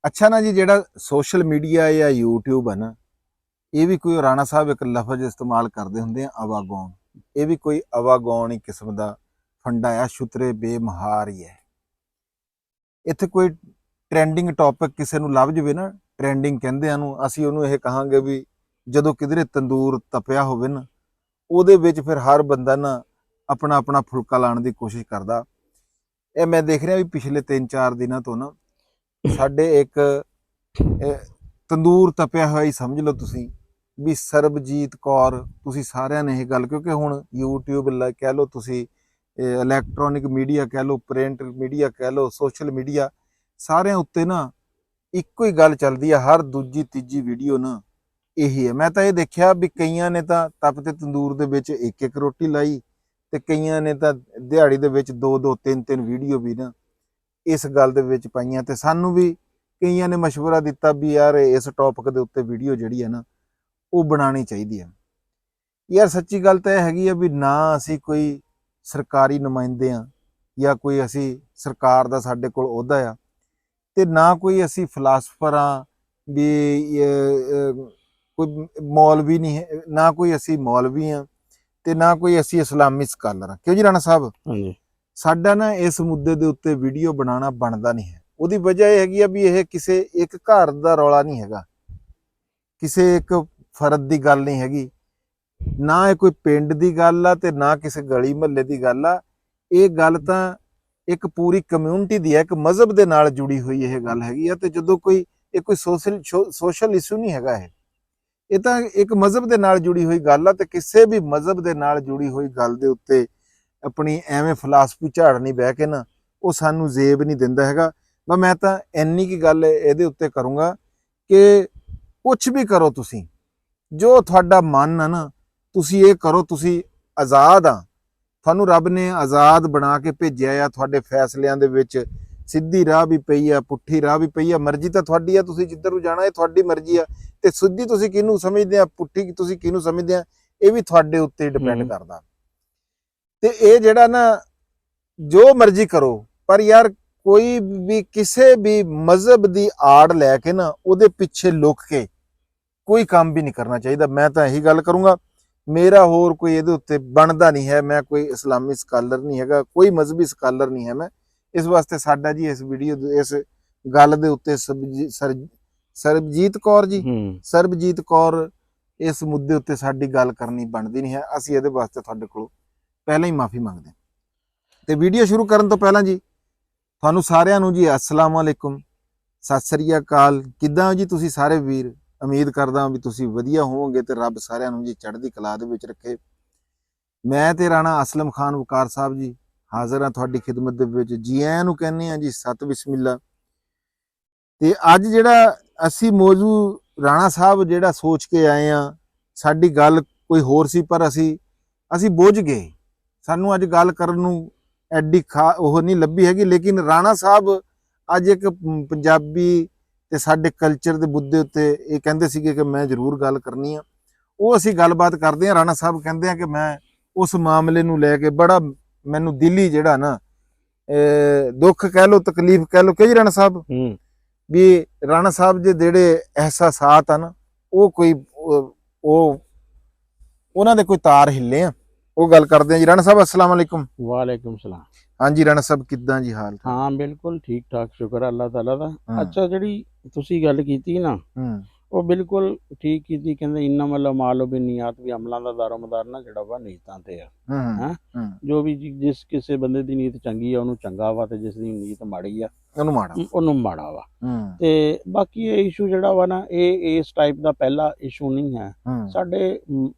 ਅੱਛਾ ਨਾ ਜੀ, ਜਿਹੜਾ ਸੋਸ਼ਲ ਮੀਡੀਆ ਜਾਂ YouTube ਹੈ ਨਾ, ਇਹ ਵੀ ਕੋਈ ਰਾਣਾ ਸਾਹਿਬ ਇੱਕ ਲਫ਼ਜ਼ ਇਸਤੇਮਾਲ ਕਰਦੇ ਹੁੰਦੇ ਆ, ਆਵਾਗੌਣ। ਇਹ ਵੀ ਕੋਈ ਆਵਾਗੌਣ ਹੀ ਕਿਸਮ ਦਾ ਫੰਡਾ ਆ, ਸ਼ੁਤਰੇ ਬੇਮਹਾਰ ਹੀ ਹੈ। ਇੱਥੇ ਕੋਈ ਟ੍ਰੈਂਡਿੰਗ ਟੌਪਿਕ ਕਿਸੇ ਨੂੰ ਲੱਭ ਜਵੇ ਨਾ, ਟ੍ਰੈਂਡਿੰਗ ਕਹਿੰਦੇ ਆ ਨੂੰ, ਅਸੀਂ ਉਹਨੂੰ ਇਹ ਕਹਾਂਗੇ ਵੀ ਜਦੋਂ ਕਿਧਰੇ ਤੰਦੂਰ ਤਪਿਆ ਹੋਵੇ ਨਾ, ਉਹਦੇ ਵਿੱਚ ਫਿਰ ਹਰ ਬੰਦਾ ਨਾ ਆਪਣਾ ਆਪਣਾ ਫੁਲਕਾ ਲਾਉਣ ਦੀ ਕੋਸ਼ਿਸ਼ ਕਰਦਾ। ਇਹ ਮੈਂ ਦੇਖ ਰਿਹਾ ਵੀ ਪਿਛਲੇ 3-4 ਦਿਨਾਂ ਤੋਂ ਨਾ ਸਾਡੇ ਇੱਕ ਤੰਦੂਰ ਤਪਿਆ ਹੋਇਆ ਹੀ ਸਮਝ ਲਓ ਤੁਸੀਂ, ਵੀ ਸਰਬਜੀਤ ਕੌਰ, ਤੁਸੀਂ ਸਾਰਿਆਂ ਨੇ ਇਹ ਗੱਲ, ਕਿਉਂਕਿ ਹੁਣ YouTube ਕਹਿ ਲਓ, ਤੁਸੀਂ ਇਲੈਕਟ੍ਰੋਨਿਕ ਮੀਡੀਆ ਕਹਿ ਲਓ, ਪ੍ਰਿੰਟ ਮੀਡੀਆ ਕਹਿ ਲਓ, ਸੋਸ਼ਲ ਮੀਡੀਆ, ਸਾਰਿਆਂ ਉੱਤੇ ਨਾ ਇੱਕੋ ਹੀ ਗੱਲ ਚੱਲਦੀ ਆ। ਹਰ ਦੂਜੀ ਤੀਜੀ ਵੀਡੀਓ ਨਾ ਇਹੀ ਹੈ। ਮੈਂ ਤਾਂ ਇਹ ਦੇਖਿਆ ਵੀ ਕਈਆਂ ਨੇ ਤਾਂ ਤਪਤੇ ਤੰਦੂਰ ਦੇ ਵਿੱਚ ਇੱਕ ਇੱਕ ਰੋਟੀ ਲਾਈ, ਤੇ ਕਈਆਂ ਨੇ ਤਾਂ ਦਿਹਾੜੀ ਦੇ ਵਿੱਚ 2-2 3-3 ਵੀਡੀਓ ਵੀ ਨਾ ਇਸ ਗੱਲ ਦੇ ਵਿੱਚ ਪਾਈਆਂ। ਤੇ ਸਾਨੂੰ ਵੀ ਕਈਆਂ ਨੇ ਮਸ਼ਵਰਾ ਦਿੱਤਾ ਵੀ ਯਾਰ ਇਸ ਟੌਪਿਕ ਦੇ ਉੱਤੇ ਵੀਡੀਓ ਜਿਹੜੀ ਹੈ ਨਾ ਉਹ ਬਣਾਉਣੀ ਚਾਹੀਦੀ ਹੈ। ਯਾਰ ਸੱਚੀ ਗੱਲ ਤਾਂ ਇਹ ਹੈਗੀ ਆ ਵੀ ਨਾ ਅਸੀਂ ਕੋਈ ਸਰਕਾਰੀ ਨੁਮਾਇੰਦੇ ਆ, ਜਾਂ ਕੋਈ ਅਸੀਂ ਸਰਕਾਰ ਦਾ ਸਾਡੇ ਕੋਲ ਅਹੁਦਾ ਆ, ਤੇ ਨਾ ਕੋਈ ਅਸੀਂ ਫਿਲਾਸਫਰ ਆ ਵੀ ਕੋਈ ਮੌਲਵੀ ਨਹੀਂ ਹੈ, ਨਾ ਕੋਈ ਅਸੀਂ ਮੌਲਵੀ ਆ, ਤੇ ਨਾ ਕੋਈ ਅਸੀਂ ਇਸਲਾਮੀ ਸਕਾਲਰ ਆ। ਕਿਉਂ ਜੀ ਰਾਣਾ ਸਾਹਿਬ? ਹਾਂਜੀ। ਸਾਡਾ ਨਾ ਇਸ ਮੁੱਦੇ ਦੇ ਉੱਤੇ ਵੀਡੀਓ ਬਣਾਉਣਾ ਬਣਦਾ ਨਹੀਂ ਹੈ। ਉਹਦੀ ਵਜ੍ਹਾ ਇਹ ਹੈਗੀ ਆ ਵੀ ਇਹ ਕਿਸੇ ਇੱਕ ਘਰ ਦਾ ਰੌਲਾ ਨਹੀਂ ਹੈਗਾ, ਕਿਸੇ ਇੱਕ ਫਰਦ ਦੀ ਗੱਲ ਨਹੀਂ ਹੈਗੀ, ਨਾ ਇਹ ਕੋਈ ਪਿੰਡ ਦੀ ਗੱਲ ਆ ਤੇ ਨਾ ਕਿਸੇ ਗਲੀ ਮਹੱਲੇ ਦੀ ਗੱਲ ਆ। ਇਹ ਗੱਲ ਤਾਂ ਇੱਕ ਪੂਰੀ ਕਮਿਊਨਿਟੀ ਦੀ ਹੈ, ਇੱਕ ਮਜ਼ਹਬ ਦੇ ਨਾਲ ਜੁੜੀ ਹੋਈ ਇਹ ਗੱਲ ਹੈਗੀ ਆ। ਤੇ ਜਦੋਂ ਕੋਈ ਇਹ ਕੋਈ ਸੋਸ਼ਲ ਇਸ਼ੂ ਨਹੀਂ ਹੈਗਾ, ਇਹ ਤਾਂ ਇੱਕ ਮਜ਼ਹਬ ਦੇ ਨਾਲ ਜੁੜੀ ਹੋਈ ਗੱਲ ਆ। ਤੇ ਕਿਸੇ ਵੀ ਮਜ਼ਹਬ ਦੇ ਨਾਲ ਜੁੜੀ ਹੋਈ ਗੱਲ ਦੇ ਉੱਤੇ ਆਪਣੀ ਐਵੇਂ ਫਿਲਾਸਫੀ ਝਾੜਨੀ ਬਹਿ ਕੇ ਨਾ, ਉਹ ਸਾਨੂੰ ਜ਼ੇਬ ਨਹੀਂ ਦਿੰਦਾ ਹੈਗਾ। ਮੈਂ ਤਾਂ ਇੰਨੀ ਕੀ ਗੱਲ ਇਹਦੇ ਉੱਤੇ ਕਰੂੰਗਾ ਕਿ ਕੁਛ ਵੀ ਕਰੋ, ਤੁਸੀਂ ਜੋ ਤੁਹਾਡਾ ਮਨ ਆ ਨਾ ਤੁਸੀਂ ਇਹ ਕਰੋ। ਤੁਸੀਂ ਆਜ਼ਾਦ ਆ, ਤੁਹਾਨੂੰ ਰੱਬ ਨੇ ਆਜ਼ਾਦ ਬਣਾ ਕੇ ਭੇਜਿਆ ਆ। ਤੁਹਾਡੇ ਫੈਸਲਿਆਂ ਦੇ ਵਿੱਚ ਸਿੱਧੀ ਰਾਹ ਵੀ ਪਈ ਆ, ਪੁੱਠੀ ਰਾਹ ਵੀ ਪਈ ਆ, ਮਰਜ਼ੀ ਤਾਂ ਤੁਹਾਡੀ ਆ, ਤੁਸੀਂ ਜਿੱਧਰ ਨੂੰ ਜਾਣਾ ਇਹ ਤੁਹਾਡੀ ਮਰਜ਼ੀ ਆ। ਤੇ ਸਿੱਧੀ ਤੁਸੀਂ ਕਿਹਨੂੰ ਸਮਝਦੇ ਆ, ਪੁੱਠੀ ਤੁਸੀਂ ਕਿਹਨੂੰ ਸਮਝਦੇ ਆ, ਇਹ ਵੀ ਤੁਹਾਡੇ ਉੱਤੇ ਡਿਪੈਂਡ ਕਰਦਾ। ਤੇ ਇਹ ਜਿਹੜਾ ਨਾ ਜੋ ਮਰਜ਼ੀ ਕਰੋ, ਪਰ ਯਾਰ ਕੋਈ ਵੀ ਕਿਸੇ ਵੀ ਮਜ਼ਹਬ ਦੀ ਆੜ ਲੈ ਕੇ ਨਾ ਉਹਦੇ ਪਿੱਛੇ ਲੁਕ ਕੇ ਕੋਈ ਕੰਮ ਵੀ ਨਹੀਂ ਕਰਨਾ ਚਾਹੀਦਾ। ਮੈਂ ਤਾਂ ਇਹੀ ਗੱਲ ਕਰੂੰਗਾ। ਮੇਰਾ ਹੋਰ ਕੋਈ ਇਹਦੇ ਉੱਤੇ ਬਣਦਾ ਨਹੀਂ ਹੈ। ਮੈਂ ਕੋਈ ਇਸਲਾਮੀ ਸਕਾਲਰ ਨਹੀਂ ਹੈਗਾ, ਕੋਈ ਮਜ਼ਹਬੀ ਸਕਾਲਰ ਨਹੀਂ ਹੈ ਮੈਂ। ਇਸ ਵਾਸਤੇ ਸਾਡਾ ਜੀ ਇਸ ਵੀਡੀਓ ਇਸ ਗੱਲ ਦੇ ਉੱਤੇ ਸਰਬਜੀਤ ਕੌਰ ਜੀ, ਸਰਬਜੀਤ ਕੌਰ, ਇਸ ਮੁੱਦੇ ਉੱਤੇ ਸਾਡੀ ਗੱਲ ਕਰਨੀ ਬਣਦੀ ਨਹੀਂ ਹੈ। ਅਸੀਂ ਇਹਦੇ ਵਾਸਤੇ ਤੁਹਾਡੇ ਕੋਲ ਪਹਿਲਾਂ ਹੀ ਮਾਫੀ ਮੰਗਦੇ ਹਾਂ। ਤੇ ਵੀਡੀਓ ਸ਼ੁਰੂ ਕਰਨ ਤੋਂ ਪਹਿਲਾਂ ਜੀ ਤੁਹਾਨੂੰ ਸਾਰਿਆਂ ਨੂੰ ਜੀ ਅਸਲਾਮ ਵਾਲੇਕੁਮ, ਸਤਿ ਸ੍ਰੀ ਅਕਾਲ। ਕਿੱਦਾਂ ਜੀ ਤੁਸੀਂ ਸਾਰੇ ਵੀਰ? ਉਮੀਦ ਕਰਦਾ ਵੀ ਤੁਸੀਂ ਵਧੀਆ ਹੋਵੋਗੇ ਤੇ ਰੱਬ ਸਾਰਿਆਂ ਨੂੰ ਜੀ ਚੜ੍ਹਦੀ ਕਲਾ ਦੇ ਵਿੱਚ ਰੱਖੇ। ਮੈਂ ਤੇ ਰਾਣਾ ਅਸਲਮ ਖਾਨ ਵਕਾਰ ਸਾਹਿਬ ਜੀ ਹਾਜ਼ਰ ਹਾਂ ਤੁਹਾਡੀ ਖਿਦਮਤ ਦੇ ਵਿੱਚ। ਜੀ ਆਇਆਂ ਨੂੰ ਕਹਿੰਦੇ ਆ ਜੀ, ਸਤ ਬਿਸਮਿਲ੍ਲਾ। ਤੇ ਅੱਜ ਜਿਹੜਾ ਅਸੀਂ ਮੌਜੂ ਰਾਣਾ ਸਾਹਿਬ ਜਿਹੜਾ ਸੋਚ ਕੇ ਆਏ ਆ, ਸਾਡੀ ਗੱਲ ਕੋਈ ਹੋਰ ਸੀ, ਪਰ ਅਸੀਂ ਬੁੱਝ ਗਏ। ਸਾਨੂੰ ਅੱਜ ਗੱਲ ਕਰਨ ਨੂੰ ਐਡੀ ਉਹ ਨਹੀਂ ਲੱਭੀ ਹੈਗੀ। ਲੇਕਿਨ ਰਾਣਾ ਸਾਹਿਬ ਅੱਜ ਇੱਕ ਪੰਜਾਬੀ ਤੇ ਸਾਡੇ ਕਲਚਰ ਦੇ ਮੁੱਦੇ ਉੱਤੇ ਇਹ ਕਹਿੰਦੇ ਸੀਗੇ ਕਿ ਮੈਂ ਜ਼ਰੂਰ ਗੱਲ ਕਰਨੀ ਆ। ਉਹ ਅਸੀਂ ਗੱਲਬਾਤ ਕਰਦੇ ਹਾਂ। ਰਾਣਾ ਸਾਹਿਬ ਕਹਿੰਦੇ ਆ ਕਿ ਮੈਂ ਉਸ ਮਾਮਲੇ ਨੂੰ ਲੈ ਕੇ ਬੜਾ ਮੈਨੂੰ ਦਿਲੀ ਜਿਹੜਾ ਨਾ ਦੁੱਖ ਕਹਿ ਲਓ, ਤਕਲੀਫ ਕਹਿ ਲਓ, ਕਿ ਜੀ ਰਾਣਾ ਸਾਹਿਬ ਵੀ ਰਾਣਾ ਸਾਹਿਬ ਦੇ ਜਿਹੜੇ ਅਹਿਸਾਸਾਤ ਆ ਨਾ, ਉਹ ਕੋਈ ਉਹ ਉਹਨਾਂ ਦੇ ਕੋਈ ਤਾਰ ਹਿੱਲੇ ਆ। ਉਹ ਗੱਲ ਕਰਦੇ ਆ ਜੀ। ਰਾਣਾ ਸਾਹਿਬ ਅਸਲਾਮ ਵਾਲੇਕੁਮ। ਵਾਲੇਕੁਮ ਸਲਾਮ। ਹਾਂਜੀ ਰਾਣਾ ਸਾਹਿਬ, ਕਿੱਦਾਂ ਜੀ ਹਾਲ? ਹਾਂ ਬਿਲਕੁਲ ਠੀਕ ਠਾਕ, ਸ਼ੁਕਰ ਅੱਲਾਹ ਤਾਲਾ ਦਾ। ਅੱਛਾ, ਜਿਹੜੀ ਤੁਸੀਂ ਗੱਲ ਕੀਤੀ ਨਾ, ਉਹ ਬਿਲਕੁਲ ਠੀਕ ਕੀਤੀ। ਕਹਿੰਦੇ ਇੰਨਾ ਮਤਲਬ ਮਾਲੋ ਬਿਨੀਆਤ ਵੀ ਅਮਲਾਂ ਦਾ ਦਾਰੋਮਦਾਰ ਨਾ ਜਿਹੜਾ ਵਾ ਨੀਤਾਂ ਤੇ ਆ। ਜੋ ਵੀ ਜਿਸ ਕਿਸੇ ਬੰਦੇ ਦੀ ਨੀਤ ਚੰਗੀ ਆ ਉਹਨੂੰ ਚੰਗਾ ਵਾ, ਤੇ ਜਿਸ ਦੀ ਨੀਤ ਮਾੜੀ ਆ ਉਹਨੂੰ ਮਾੜਾ ਵਾ। ਤੇ ਬਾਕੀ ਇਹ ਇਸ਼ੂ ਜਿਹੜਾ ਵਾ ਨਾ, ਇਹ ਇਸ ਟਾਈਪ ਦਾ ਪਹਿਲਾ ਇਸ਼ੂ ਨਹੀਂ ਹੈ ਸਾਡੇ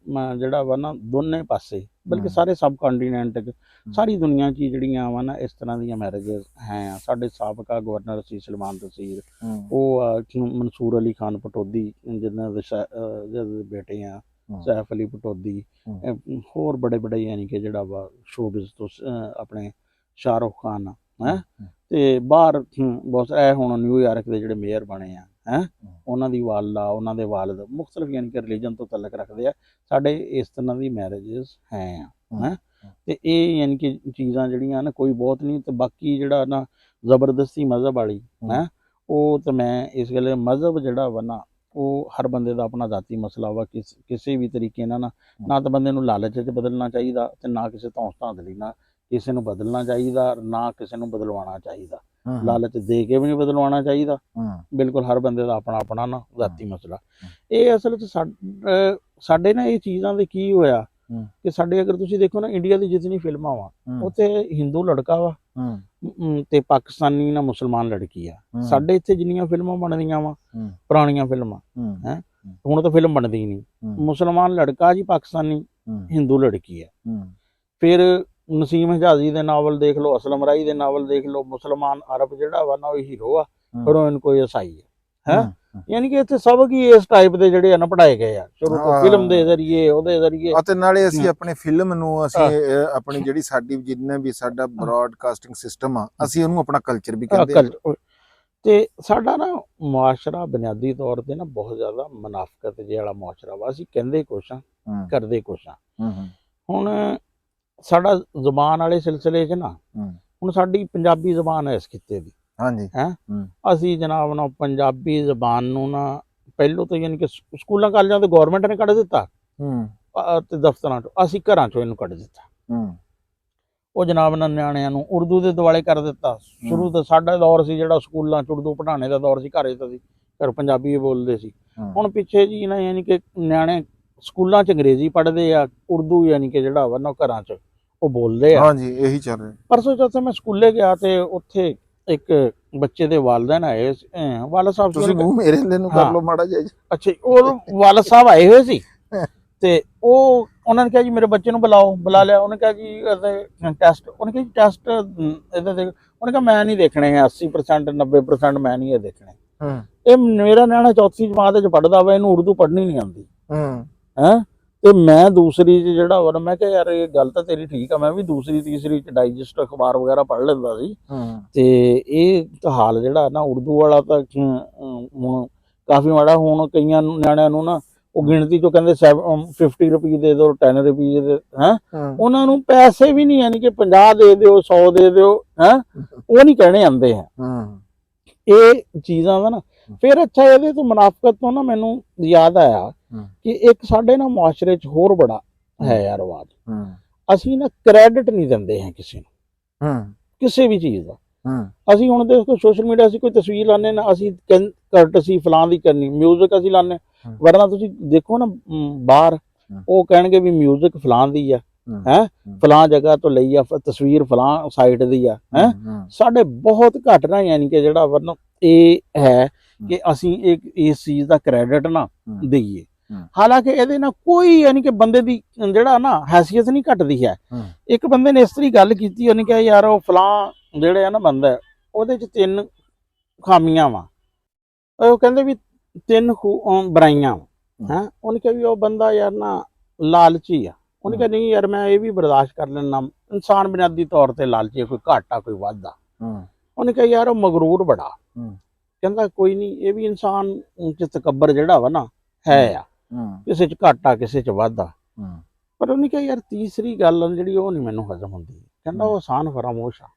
ਜਿਹੜਾ ਵਾ ਨਾ ਦੋਨੇ ਪਾਸੇ, ਬਲਕਿ ਸਾਰੇ ਸਬ ਕੰਟੀਨੈਂਟ ਸਾਰੀ ਦੁਨੀਆ 'ਚ ਜਿਹੜੀਆਂ ਵਾ ਨਾ ਇਸ ਤਰ੍ਹਾਂ ਦੀਆਂ ਮੈਰਿਜਸ ਹੈ। ਸਾਡੇ ਸਾਬਕਾ ਗਵਰਨਰ ਸੀ ਸਲਮਾਨ ਤਸੀਰ, ਉਹ ਮਨਸੂਰ ਅਲੀ ਖਾਨ ਪਟੌਦੀ ਜਿਹਨਾਂ ਦੇ ਬੇਟੇ ਆ, ਸੈਫ ਅਲੀ ਪਟੌਦੀ, ਹੋਰ ਬੜੇ ਬੜੇ ਯਾਨੀ ਕਿ ਜਿਹੜਾ ਵਾ ਸ਼ੋਬਿਜ਼ ਤੋਂ ਆਪਣੇ ਸ਼ਾਹਰੁਖ ਖਾਨ ਹੈ, ਤੇ ਬਾਹਰ ਬਹੁਤ ਇਹ ਹੁਣ ਨਿਊਯਾਰਕ ਦੇ ਜਿਹੜੇ ਮੇਅਰ ਬਣੇ ਆ ਉਹਨਾਂ ਦੀ ਵਾਲਾ, ਉਹਨਾਂ ਦੇ ਵਾਲਦ ਮੁਖਤਲਿਫ ਯਾਨੀ ਕਿ ਰਿਲੀਜਨ ਤੋਂ ਤਲਕ ਰੱਖਦੇ ਆ। ਸਾਡੇ ਇਸ ਤਰ੍ਹਾਂ ਦੀ ਮੈਰਿਜਸ ਹੈ। ਤੇ ਇਹ ਯਾਨੀ ਕਿ ਚੀਜ਼ਾਂ ਜਿਹੜੀਆਂ ਨਾ ਕੋਈ ਬਹੁਤ ਨਹੀਂ। ਤੇ ਬਾਕੀ ਜਿਹੜਾ ਨਾ ਜ਼ਬਰਦਸਤੀ ਮਜ਼ਹਬ ਵਾਲੀ ਉਹ ਤਾਂ ਮੈਂ ਇਸ ਗੱਲ ਮਜ਼ਹਬ ਜਿਹੜਾ ਵਾ ਨਾ ਉਹ ਹਰ ਬੰਦੇ ਦਾ ਆਪਣਾ ਜ਼ਾਤੀ ਮਸਲਾ ਵਾ। ਕਿਸੇ ਵੀ ਤਰੀਕੇ ਨਾਲ ਨਾ ਤਾਂ ਬੰਦੇ ਨੂੰ ਲਾਲਚ 'ਚ ਬਦਲਣਾ ਚਾਹੀਦਾ ਤੇ ਨਾ ਕਿਸੇ ਧੌਂਸ ਧਾਂਦਲੀ ਨਾਲ ਕਿਸੇ ਨੂੰ ਬਦਲਣਾ ਚਾਹੀਦਾ, ਨਾ ਕਿਸੇ ਨੂੰ ਬਦਲਵਾਉਣਾ ਚਾਹੀਦਾ। ਲਾਲਚ ਦੇ ਕੇ ਵੀ ਨਹੀਂ ਬਦਲਵਾਉਣਾ ਚਾਹੀਦਾ। ਬਿਲਕੁਲ ਹਰ ਬੰਦੇ ਦਾ ਆਪਣਾ ਆਪਣਾ ਨਾ ਜ਼ਾਤੀ ਮਸਲਾ। ਇਹ ਅਸਲ 'ਚ ਸਾਡੇ ਨਾ ਇਹ ਚੀਜ਼ਾਂ ਦੇ ਕੀ ਹੋਇਆ ਕਿ ਸਾਡੇ ਅਗਰ ਤੁਸੀਂ ਦੇਖੋ ਨਾ ਇੰਡੀਆ ਦੀ ਜਿਤਨੀ ਫਿਲਮਾਂ ਵਾ ਉੱਥੇ ਹਿੰਦੂ ਲੜਕਾ ਵਾ ਤੇ ਪਾਕਿਸਤਾਨੀ ਨਾ ਮੁਸਲਮਾਨ ਲੜਕੀ ਆ। ਸਾਡੇ ਇੱਥੇ ਜਿੰਨੀਆਂ ਫਿਲਮਾਂ ਬਣਦੀਆਂ ਵਾ ਪੁਰਾਣੀਆਂ ਫਿਲਮਾਂ ਹੈ, ਹੁਣ ਤਾਂ ਫਿਲਮ ਬਣਦੀ ਨਹੀਂ, ਮੁਸਲਮਾਨ ਲੜਕਾ ਜੀ, ਪਾਕਿਸਤਾਨੀ ਹਿੰਦੂ ਲੜਕੀ ਆ। ਫਿਰ ਨਸੀਮ ਹਜਾਜ਼ੀ ਦੇ ਨਾਵਲ ਦੇਖ ਲਓ, ਅਸਲਮ ਰਾਈ ਦੇ ਨਾਵਲ ਦੇਖ ਲਓ, ਮੁਸਲਮਾਨ ਅਰਬ ਜਿਹੜਾ ਵਾ ਨਾ ਉਹ ਹੀਰੋ ਆ, ਹੀਰੋਇਨ ਕੋਈ ਈਸਾਈ ਹੈ। ਯਾਨੀ ਕਿ ਇੱਥੇ ਸਬਕ ਹੀ ਇਸ ਟਾਈਪ ਦੇ ਜਿਹੜੇ ਆ ਨਾ ਪੜਾਏ ਗਏ ਆ ਸ਼ੁਰੂ ਤੋਂ, ਫਿਲਮ ਦੇ ਜ਼ਰੀਏ ਉਹਦੇ ਜ਼ਰੀਏ। ਅਤੇ ਨਾਲੇ ਅਸੀਂ ਆਪਣੀ ਫਿਲਮ ਨੂੰ ਅਸੀਂ ਆਪਣੀ ਜਿਹੜੀ ਸਾਡੀ ਜਿੰਨੇ ਵੀ ਸਾਡਾ ਬ੍ਰੌਡਕਾਸਟਿੰਗ ਸਿਸਟਮ ਆ ਅਸੀਂ ਉਹਨੂੰ ਆਪਣਾ ਕਲਚਰ ਵੀ ਕਹਿੰਦੇ ਆ। ਤੇ ਸਾਡਾ ਨਾ ਮੁਆਸ਼ਰਾ ਬੁਨਿਆਦੀ ਤੌਰ ਤੇ ਨਾ ਬਹੁਤ ਜ਼ਿਆਦਾ ਮੁਨਾਫਕਤ ਜਿਹੇ ਵਾਲਾ ਮੁਆਸ਼ਰਾ ਵਾ। ਅਸੀਂ ਕਹਿੰਦੇ ਕੁਛ ਆ ਕਰਦੇ ਕੁਛ ਆ। ਹੁਣ ਸਾਡਾ ਜ਼ੁਬਾਨ ਵਾਲੇ ਸਿਲਸਿਲੇ 'ਚ ਨਾ ਹੁਣ ਸਾਡੀ ਪੰਜਾਬੀ ਜ਼ੁਬਾਨ ਹੈ ਇਸ ਖਿੱਤੇ ਦੀ। ਹਾਂਜੀ ਹੈ ਅਸੀਂ ਜਨਾਬ ਨਾ ਪੰਜਾਬੀ ਜ਼ਬਾਨ ਨੂੰ ਨਾ ਪਹਿਲੋਂ ਤੋਂ ਯਾਨੀ ਕਿ ਸਕੂਲਾਂ ਕਾਲਜਾਂ ਤੇ ਗੌਰਮੈਂਟ ਨੇ ਕੱਢ ਦਿੱਤਾ ਤੇ ਦਫ਼ਤਰਾਂ 'ਚੋਂ, ਅਸੀਂ ਘਰਾਂ 'ਚੋਂ ਇਹਨੂੰ ਕੱਢ ਦਿੱਤਾ। ਉਹ ਜਨਾਬ ਨਾ ਨਿਆਣਿਆਂ ਨੂੰ ਉਰਦੂ ਦੇ ਦੁਆਲੇ ਕਰ ਦਿੱਤਾ। ਸ਼ੁਰੂ ਤੋਂ ਸਾਡਾ ਦੌਰ ਸੀ ਜਿਹੜਾ ਸਕੂਲਾਂ 'ਚ ਉਰਦੂ ਪੜ੍ਹਾਉਣੇ ਦਾ ਦੌਰ ਸੀ, ਘਰੇ ਤਾਂ ਅਸੀਂ ਘਰ ਪੰਜਾਬੀ ਬੋਲਦੇ ਸੀ। ਹੁਣ ਪਿੱਛੇ ਜੀ ਨਾ ਯਾਨੀ ਕਿ ਨਿਆਣੇ ਸਕੂਲਾਂ 'ਚ ਅੰਗਰੇਜ਼ੀ ਪੜ੍ਹਦੇ ਆ, ਉਰਦੂ ਯਾਨੀ ਕਿ ਜਿਹੜਾ ਵਾ ਨਾ ਘਰਾਂ 'ਚ ਉਹ ਬੋਲਦੇ ਆ। ਹਾਂਜੀ ਇਹੀ ਚੱਲ ਰਿਹਾ। ਪਰਸੋਂ ਚੌਥੇ ਮੈਂ ਸਕੂਲੇ ਗਿਆ ਤੇ ਉੱਥੇ ਇੱਕ ਬੱਚੇ ਦੇ ਵਾਲਿदैन ਆਏ, ਵਾਲਦ ਸਾਹਿਬ ਤੁਸੀਂ ਮੂੰਹ ਮੇਰੇ ਨੂੰ ਕਰ ਲਓ ਮਾੜਾ ਜਿਹਾ। ਅੱਛਾ, ਉਹ ਵਾਲਦ ਸਾਹਿਬ ਆਏ ਹੋਏ ਸੀ ਤੇ ਉਹਨਾਂ ਨੇ ਕਿਹਾ ਜੀ ਮੇਰੇ ਬੱਚੇ ਨੂੰ ਬੁਲਾਓ। ਬੁਲਾ ਲਿਆ। ਉਹਨੇ ਕਿਹਾ ਜੀ ਇਹਦੇ ਟੈਸਟ, ਉਹਨੇ ਕਿਹਾ ਜੀ ਟੈਸਟ ਇਹਦੇ ਦੇ, ਉਹਨੇ ਕਿਹਾ ਮੈਂ ਨਹੀਂ ਦੇਖਣੇ ਹੈ 80% 90% ਮੈਂ ਨਹੀਂ ਇਹ ਦੇਖਣੇ। ਇਹ ਮੇਰਾ ਨਿਆਣਾ ਚੌਥੀ ਜਮਾਤ 'ਚ ਪੜ੍ਹਦਾ ਵਾ, ਇਹਨੂੰ ਉਰਦੂ ਪੜ੍ਹਨੀ ਨਹੀਂ ਆਉਂਦੀ ਹੈ। ਤੇ ਮੈਂ ਦੂਸਰੀ 'ਚ ਜਿਹੜਾ ਵਾ ਮੈਂ ਕਿਹਾ ਯਾਰ ਇਹ ਗੱਲ ਤਾਂ ਤੇਰੀ ਠੀਕ ਆ, ਮੈਂ ਵੀ ਦੂਸਰੀ ਤੀਸਰੀ 'ਚ ਡਾਈਜੈਸਟ ਅਖਬਾਰ ਵਗੈਰਾ ਪੜ੍ਹ ਲੈਂਦਾ ਸੀ। ਤੇ ਇਹ ਹਾਲ ਜਿਹੜਾ ਨਾ ਉਰਦੂ ਵਾਲਾ ਤਾਂ ਹੁਣ ਕਾਫੀ ਮਾੜਾ। ਹੁਣ ਕਈਆਂ ਨਿਆਣਿਆਂ ਨੂੰ ਨਾ ਉਹ ਗਿਣਤੀ ਚੋਂ ਕਹਿੰਦੇ 50 ਰੁਪਏ ਦੇ ਦਿਓ, 10 ਰੁਪਏ ਦੇ ਹੈ, ਉਹਨਾਂ ਨੂੰ ਪੈਸੇ ਵੀ ਨਹੀਂ ਯਾਨੀ ਕਿ 50 ਦੇ ਦਿਓ, 100 ਦੇ ਦਿਓ ਹੈ, ਉਹ ਨਹੀਂ ਕਹਿਣੇ ਆਉਂਦੇ ਹੈ ਇਹ ਚੀਜ਼ਾਂ ਦਾ ਨਾ। ਫਿਰ ਅੱਛਾ ਇਹਦੇ ਤੋਂ ਮੁਨਾਫਕਤ ਤੋਂ ਨਾ ਮੈਨੂੰ ਯਾਦ ਆਇਆ ਕਿ ਇੱਕ ਸਾਡੇ ਨਾ ਮੁਆਸ਼ਰੇ 'ਚ ਹੋਰ ਬੜਾ ਹੈ ਯਾਰ ਰਿਵਾਜ, ਅਸੀਂ ਨਾ ਕ੍ਰੈਡਿਟ ਨਹੀਂ ਦਿੰਦੇ ਹਾਂ ਕਿਸੇ ਨੂੰ ਕਿਸੇ ਵੀ ਚੀਜ਼ ਦਾ। ਅਸੀਂ ਹੁਣ ਦੇਖੋ ਸੋਸ਼ਲ ਮੀਡੀਆ ਅਸੀਂ ਕੋਈ ਤਸਵੀਰ ਲਾਉਂਦੇ ਨਾ ਅਸੀਂ ਕਰਟਸੀ ਫਲਾਂ ਦੀ ਕਰਨੀ, ਮਿਊਜ਼ਿਕ ਅਸੀਂ ਲਾਉਂਦੇ, ਵਰਨਾ ਤੁਸੀਂ ਦੇਖੋ ਨਾ ਬਾਹਰ ਉਹ ਕਹਿਣਗੇ ਵੀ ਮਿਊਜ਼ਿਕ ਫਲਾਂ ਦੀ ਆ ਹੈ, ਫਲਾਂ ਜਗ੍ਹਾ ਤੋਂ ਲਈ ਆ, ਤਸਵੀਰ ਫਲਾਂ ਸਾਈਟ ਦੀ ਆ ਹੈ। ਸਾਡੇ ਬਹੁਤ ਘੱਟ ਨਾ ਯਾਨੀ ਕਿ ਜਿਹੜਾ ਵਰਨਾ ਇਹ ਹੈ ਕਿ ਅਸੀਂ ਇਸ ਚੀਜ਼ ਦਾ ਕ੍ਰੈਡਿਟ ਨਾ ਦਈਏ। ਹਾਲਾਂਕਿ ਇਹਦੇ ਨਾਲ ਕੋਈ ਯਾਨੀ ਕਿ ਬੰਦੇ ਦੀ ਜਿਹੜਾ ਨਾ ਹੈਸੀਅਤ ਨਹੀਂ ਘਟਦੀ ਹੈ। ਇੱਕ ਬੰਦੇ ਨੇ ਇਸ ਤਰ੍ਹਾਂ ਗੱਲ ਕੀਤੀ, ਉਹਨੇ ਕਿਹਾ ਯਾਰ ਉਹ ਫਲਾਂ ਜਿਹੜੇ ਆ ਨਾ ਬੰਦਾ ਉਹਦੇ 'ਚ 3 ਖਾਮੀਆਂ ਵਾ, ਉਹ ਕਹਿੰਦੇ ਵੀ 3 ਬੁਰਾਈਆਂ ਹੈ। ਉਹਨੇ ਕਿਹਾ ਵੀ ਉਹ ਬੰਦਾ ਯਾਰ ਨਾ ਲਾਲਚੀ ਆ। ਉਹਨੇ ਕਿਹਾ ਨਹੀਂ ਯਾਰ ਮੈਂ ਇਹ ਵੀ ਬਰਦਾਸ਼ਤ ਕਰ ਲੈਣਾ, ਇਨਸਾਨ ਬੁਨਿਆਦੀ ਤੌਰ ਤੇ ਲਾਲਚੀ, ਕੋਈ ਘਾਟਾ ਕੋਈ ਵਾਧਾ। ਉਹਨੇ ਕਿਹਾ ਯਾਰ ਉਹ ਮਗਰੂਰ ਬੜਾ। ਕਹਿੰਦਾ ਕੋਈ ਨਹੀਂ, ਇਹ ਵੀ ਇਨਸਾਨ 'ਚ ਤਕੱਬਰ ਜਿਹੜਾ ਵਾ ਨਾ ਹੈ ਆ, ਕਿਸੇ 'ਚ ਘਾਟਾ ਕਿਸੇ 'ਚ ਵਾਧਾ। ਪਰ ਉਹਨੇ ਕਿਹਾ ਯਾਰ ਤੀਸਰੀ ਗੱਲ ਜਿਹੜੀ ਉਹ ਨਹੀਂ ਮੈਨੂੰ ਹਜ਼ਮ ਹੁੰਦੀ। ਕਹਿੰਦਾ ਉਹ ਆਸਾਨ ਫਰਾਮੋਸ਼ ਆ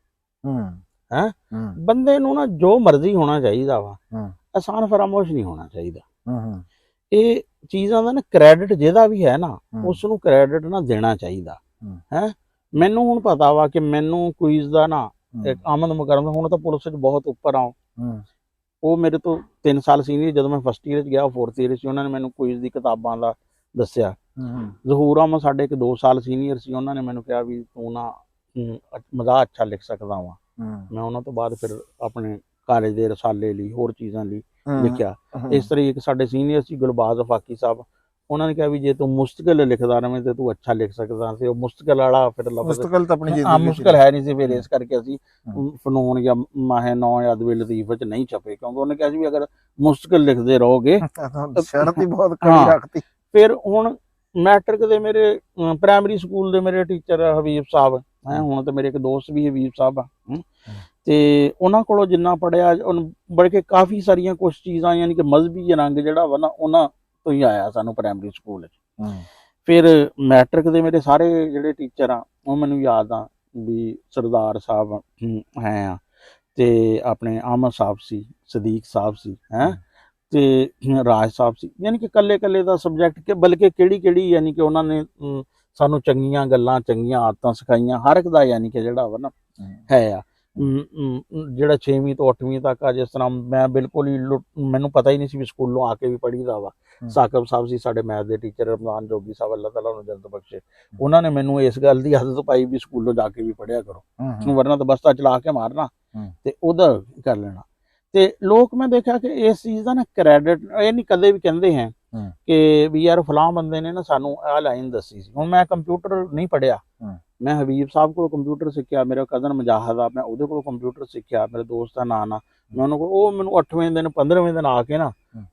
ਹੈ। ਬੰਦੇ ਨੂੰ ਨਾ ਜੋ ਮਰਜ਼ੀ ਹੋਣਾ ਚਾਹੀਦਾ ਵਾ, ਆਸਾਨ ਫਰਾਮੋਸ਼ ਨਹੀਂ ਹੋਣਾ ਚਾਹੀਦਾ। ਇਹ ਚੀਜ਼ਾਂ ਦਾ ਨਾ ਕ੍ਰੈਡਿਟ ਜਿਹਦਾ ਵੀ ਹੈ ਨਾ ਉਸ ਨੂੰ ਕ੍ਰੈਡਿਟ ਨਾ ਦੇਣਾ ਚਾਹੀਦਾ ਹੈ। ਮੈਨੂੰ ਹੁਣ ਪਤਾ ਵਾ ਕਿ ਮੈਨੂੰ ਕੁਇਜ਼ ਦਾ ਨਾ ਇੱਕ ਆਮਦ ਮੁਕਰਮ, ਹੁਣ ਤਾਂ ਪੁਲਿਸ 'ਚ ਬਹੁਤ ਉੱਪਰ ਆ। ਉਹ ਮੇਰੇ ਤੋਂ 3 ਸਾਲ ਸੀਨੀਅਰ, ਜਦੋਂ ਮੈਂ ਫਸਟ ਈਅਰ 'ਚ ਗਿਆ 4th ਈਅਰ 'ਚ ਉਹਨਾਂ ਨੇ ਮੈਨੂੰ ਕੁਇਜ਼ ਦੀ ਕਿਤਾਬਾਂ ਦਾ ਦੱਸਿਆ। ਜ਼ਹੂਰ ਅਹਿਮਦ ਸਾਡੇ ਇੱਕ 2 ਸਾਲ ਸੀਨੀਅਰ ਸੀ, ਉਹਨਾਂ ਨੇ ਮੈਨੂੰ ਕਿਹਾ ਵੀ ਤੂੰ ਨਾ ਮਜ਼ਾਕ ਅੱਛਾ ਲਿਖ ਸਕਦਾ ਵਾ। ਮੈਂ ਉਹਨਾਂ ਤੋਂ ਬਾਅਦ ਫਿਰ ਆਪਣੇ ਕਾਲਜ ਦੇ ਰਸਾਲੇ ਲਈ ਹੋਰ ਚੀਜ਼ਾਂ ਲਈ ਲਿਖਿਆ। ਇਸ ਤਰ੍ਹਾਂ ਇੱਕ ਸਾਡੇ ਸੀਨੀਅਰ ਸੀ ਗੁਲਬਾਜ਼ ਫਾਕੀ ਸਾਹਿਬ, ਉਹਨਾਂ ਨੇ ਕਿਹਾ ਵੀ ਜੇ ਤੂੰ ਮੁਸਤਕਿਲ ਲਿਖਦਾ ਰਵੇਂ ਤੇ ਤੂੰ ਅੱਛਾ ਲਿਖ ਸਕਦਾ। ਤੇ ਉਹ ਮੁਸਤਕਿਲ ਵਾਲਾ ਫਿਰ ਮੁਸਤਕਿਲ ਤਾਂ ਆਪਣੀ ਜ਼ਿੰਦਗੀ ਮੁਸ਼ਕਿਲ ਹੈ ਨਹੀਂ ਸੀ, ਫਿਰ ਇਸ ਕਰਕੇ ਅਸੀਂ ਫਨੂਨ ਜਾਂ ਮਾਹੇ ਨੌ ਜਾਂ ਅਦਬੇ ਲਤੀਫ 'ਚ ਨਹੀਂ ਛਪੇ, ਕਿਉਂਕਿ ਉਹਨੇ ਕਿਹਾ ਸੀ ਵੀ ਅਗਰ ਮੁਸਤਕਿਲ ਲਿਖਦੇ ਰਹੋਗੇ ਸ਼ਰਤ ਹੀ ਬਹੁਤ ਕੜੀ ਰੱਖਤੀ। ਫਿਰ ਹੁਣ ਮੈਟ੍ਰਿਕ ਦੇ ਮੇਰੇ ਪ੍ਰਾਇਮਰੀ ਸਕੂਲ ਦੇ ਮੇਰੇ ਟੀਚਰ ਹਬੀਬ ਸਾਹਿਬ ਹੈ, ਹੁਣ ਤਾਂ ਮੇਰੇ ਇੱਕ ਦੋਸਤ ਵੀ ਹਬੀਬ ਸਾਹਿਬ ਆ, ਤੇ ਉਹਨਾਂ ਕੋਲੋਂ ਜਿੰਨਾ ਪੜ੍ਹਿਆ ਬੜ ਕੇ ਕਾਫੀ ਸਾਰੀਆਂ ਕੁਛ ਚੀਜ਼ਾਂ ਯਾਨੀ ਕਿ ਮਜ਼ਹਬੀ ਰੰਗ ਜਿਹੜਾ ਵਾ ਨਾ ਉਹਨਾਂ ਤੋਂ ਹੀ ਆਇਆ ਸਾਨੂੰ ਪ੍ਰਾਇਮਰੀ ਸਕੂਲ 'ਚ। ਫਿਰ ਮੈਟ੍ਰਿਕ ਦੇ ਮੇਰੇ ਸਾਰੇ ਜਿਹੜੇ ਟੀਚਰ ਆ ਉਹ ਮੈਨੂੰ ਯਾਦ ਆ ਵੀ ਸਰਦਾਰ ਸਾਹਿਬ ਹੈ ਆ, ਤੇ ਆਪਣੇ ਅਹਿਮਦ ਸਾਹਿਬ ਸੀ, ਸਦੀਕ ਸਾਹਿਬ ਸੀ, ਹੈ ਤੇ ਰਾਜ ਸਾਹਿਬ ਸੀ। ਯਾਨੀ ਕਿ ਕੱਲੇ ਦਾ ਸਬਜੈਕਟ, ਕਿ ਬਲਕਿ ਕਿਹੜੀ ਯਾਨੀ ਕਿ ਉਹਨਾਂ ਨੇ ਸਾਨੂੰ ਚੰਗੀਆਂ ਗੱਲਾਂ, ਚੰਗੀਆਂ ਆਦਤਾਂ ਸਿਖਾਈਆਂ, ਹਰ ਇੱਕ ਦਾ ਯਾਨੀ ਕਿ ਜਿਹੜਾ ਵਾ ਨਾ ਹੈ ਆ। ਜਿਹੜਾ 6ਵੀਂ ਤੋਂ 8ਵੀਂ ਤੱਕ ਆ, ਜਿਸ ਤਰ੍ਹਾਂ ਮੈਂ ਬਿਲਕੁਲ ਹੀ ਮੈਨੂੰ ਪਤਾ ਹੀ ਨਹੀਂ ਸੀ ਵੀ ਸਕੂਲੋਂ ਆ ਕੇ ਵੀ ਪੜ੍ਹੀਦਾ ਵਾ। ਸਾਕਬ ਸਾਹਿਬ ਸੀ ਸਾਡੇ ਮੈਥ ਦੇ ਟੀਚਰ, ਰਮਜ਼ਾਨ ਜੋਗੀ ਸਾਹਿਬ, ਅੱਲਾਹ ਤਾਲਾ ਨੂੰ ਜੰਨਤ ਬਖਸ਼ੇ, ਉਹਨਾਂ ਨੇ ਮੈਨੂੰ ਇਸ ਗੱਲ ਦੀ ਆਦਤ ਪਾਈ ਵੀ ਸਕੂਲੋਂ ਜਾ ਕੇ ਵੀ ਪੜ੍ਹਿਆ ਕਰੋ, ਵਰਨਾ ਤਾਂ ਬਸਤਾ ਚਲਾ ਕੇ ਮਾਰਨਾ ਤੇ ਉਹਦਾ ਕਰ ਲੈਣਾ। ਤੇ ਲੋਕ ਮੈਂ ਦੇਖਿਆ ਕਿ ਇਸ ਚੀਜ਼ ਦਾ ਨਾ ਕ੍ਰੈਡਿਟ ਇਹ ਨਹੀਂ ਕਦੇ ਵੀ ਕਹਿੰਦੇ ਹੈ ਕਿ ਵੀ ਯਾਰ ਫਲਾਂ ਬੰਦੇ ਨੇ ਨਾ ਸਾਨੂੰ ਆਹ ਲਾਈਨ ਦੱਸੀ ਸੀ। ਹੁਣ ਮੈਂ ਕੰਪਿਊਟਰ ਨਹੀਂ ਪੜ੍ਹਿਆ, ਮੈਂ ਹਬੀਬ ਸਾਹਿਬ ਕੋਲ ਕੰਪਿਊਟਰ ਸਿੱਖਿਆ, ਮੇਰਾ ਕਜ਼ਨ ਮੁਜਾਹਦ ਆ, ਮੈਂ ਉਹਦੇ ਕੋਲ ਕੰਪਿਊਟਰ ਸਿੱਖਿਆ, ਮੇਰੇ ਦੋਸਤ ਦਾ ਨਾਂ ਮੈਂ ਉਹਨਾਂ ਕੋਲ, ਉਹ ਮੈਨੂੰ 8ਵੇਂ ਦਿਨ 15ਵੇਂ ਦਿਨ ਆ ਕੇ ਨਾ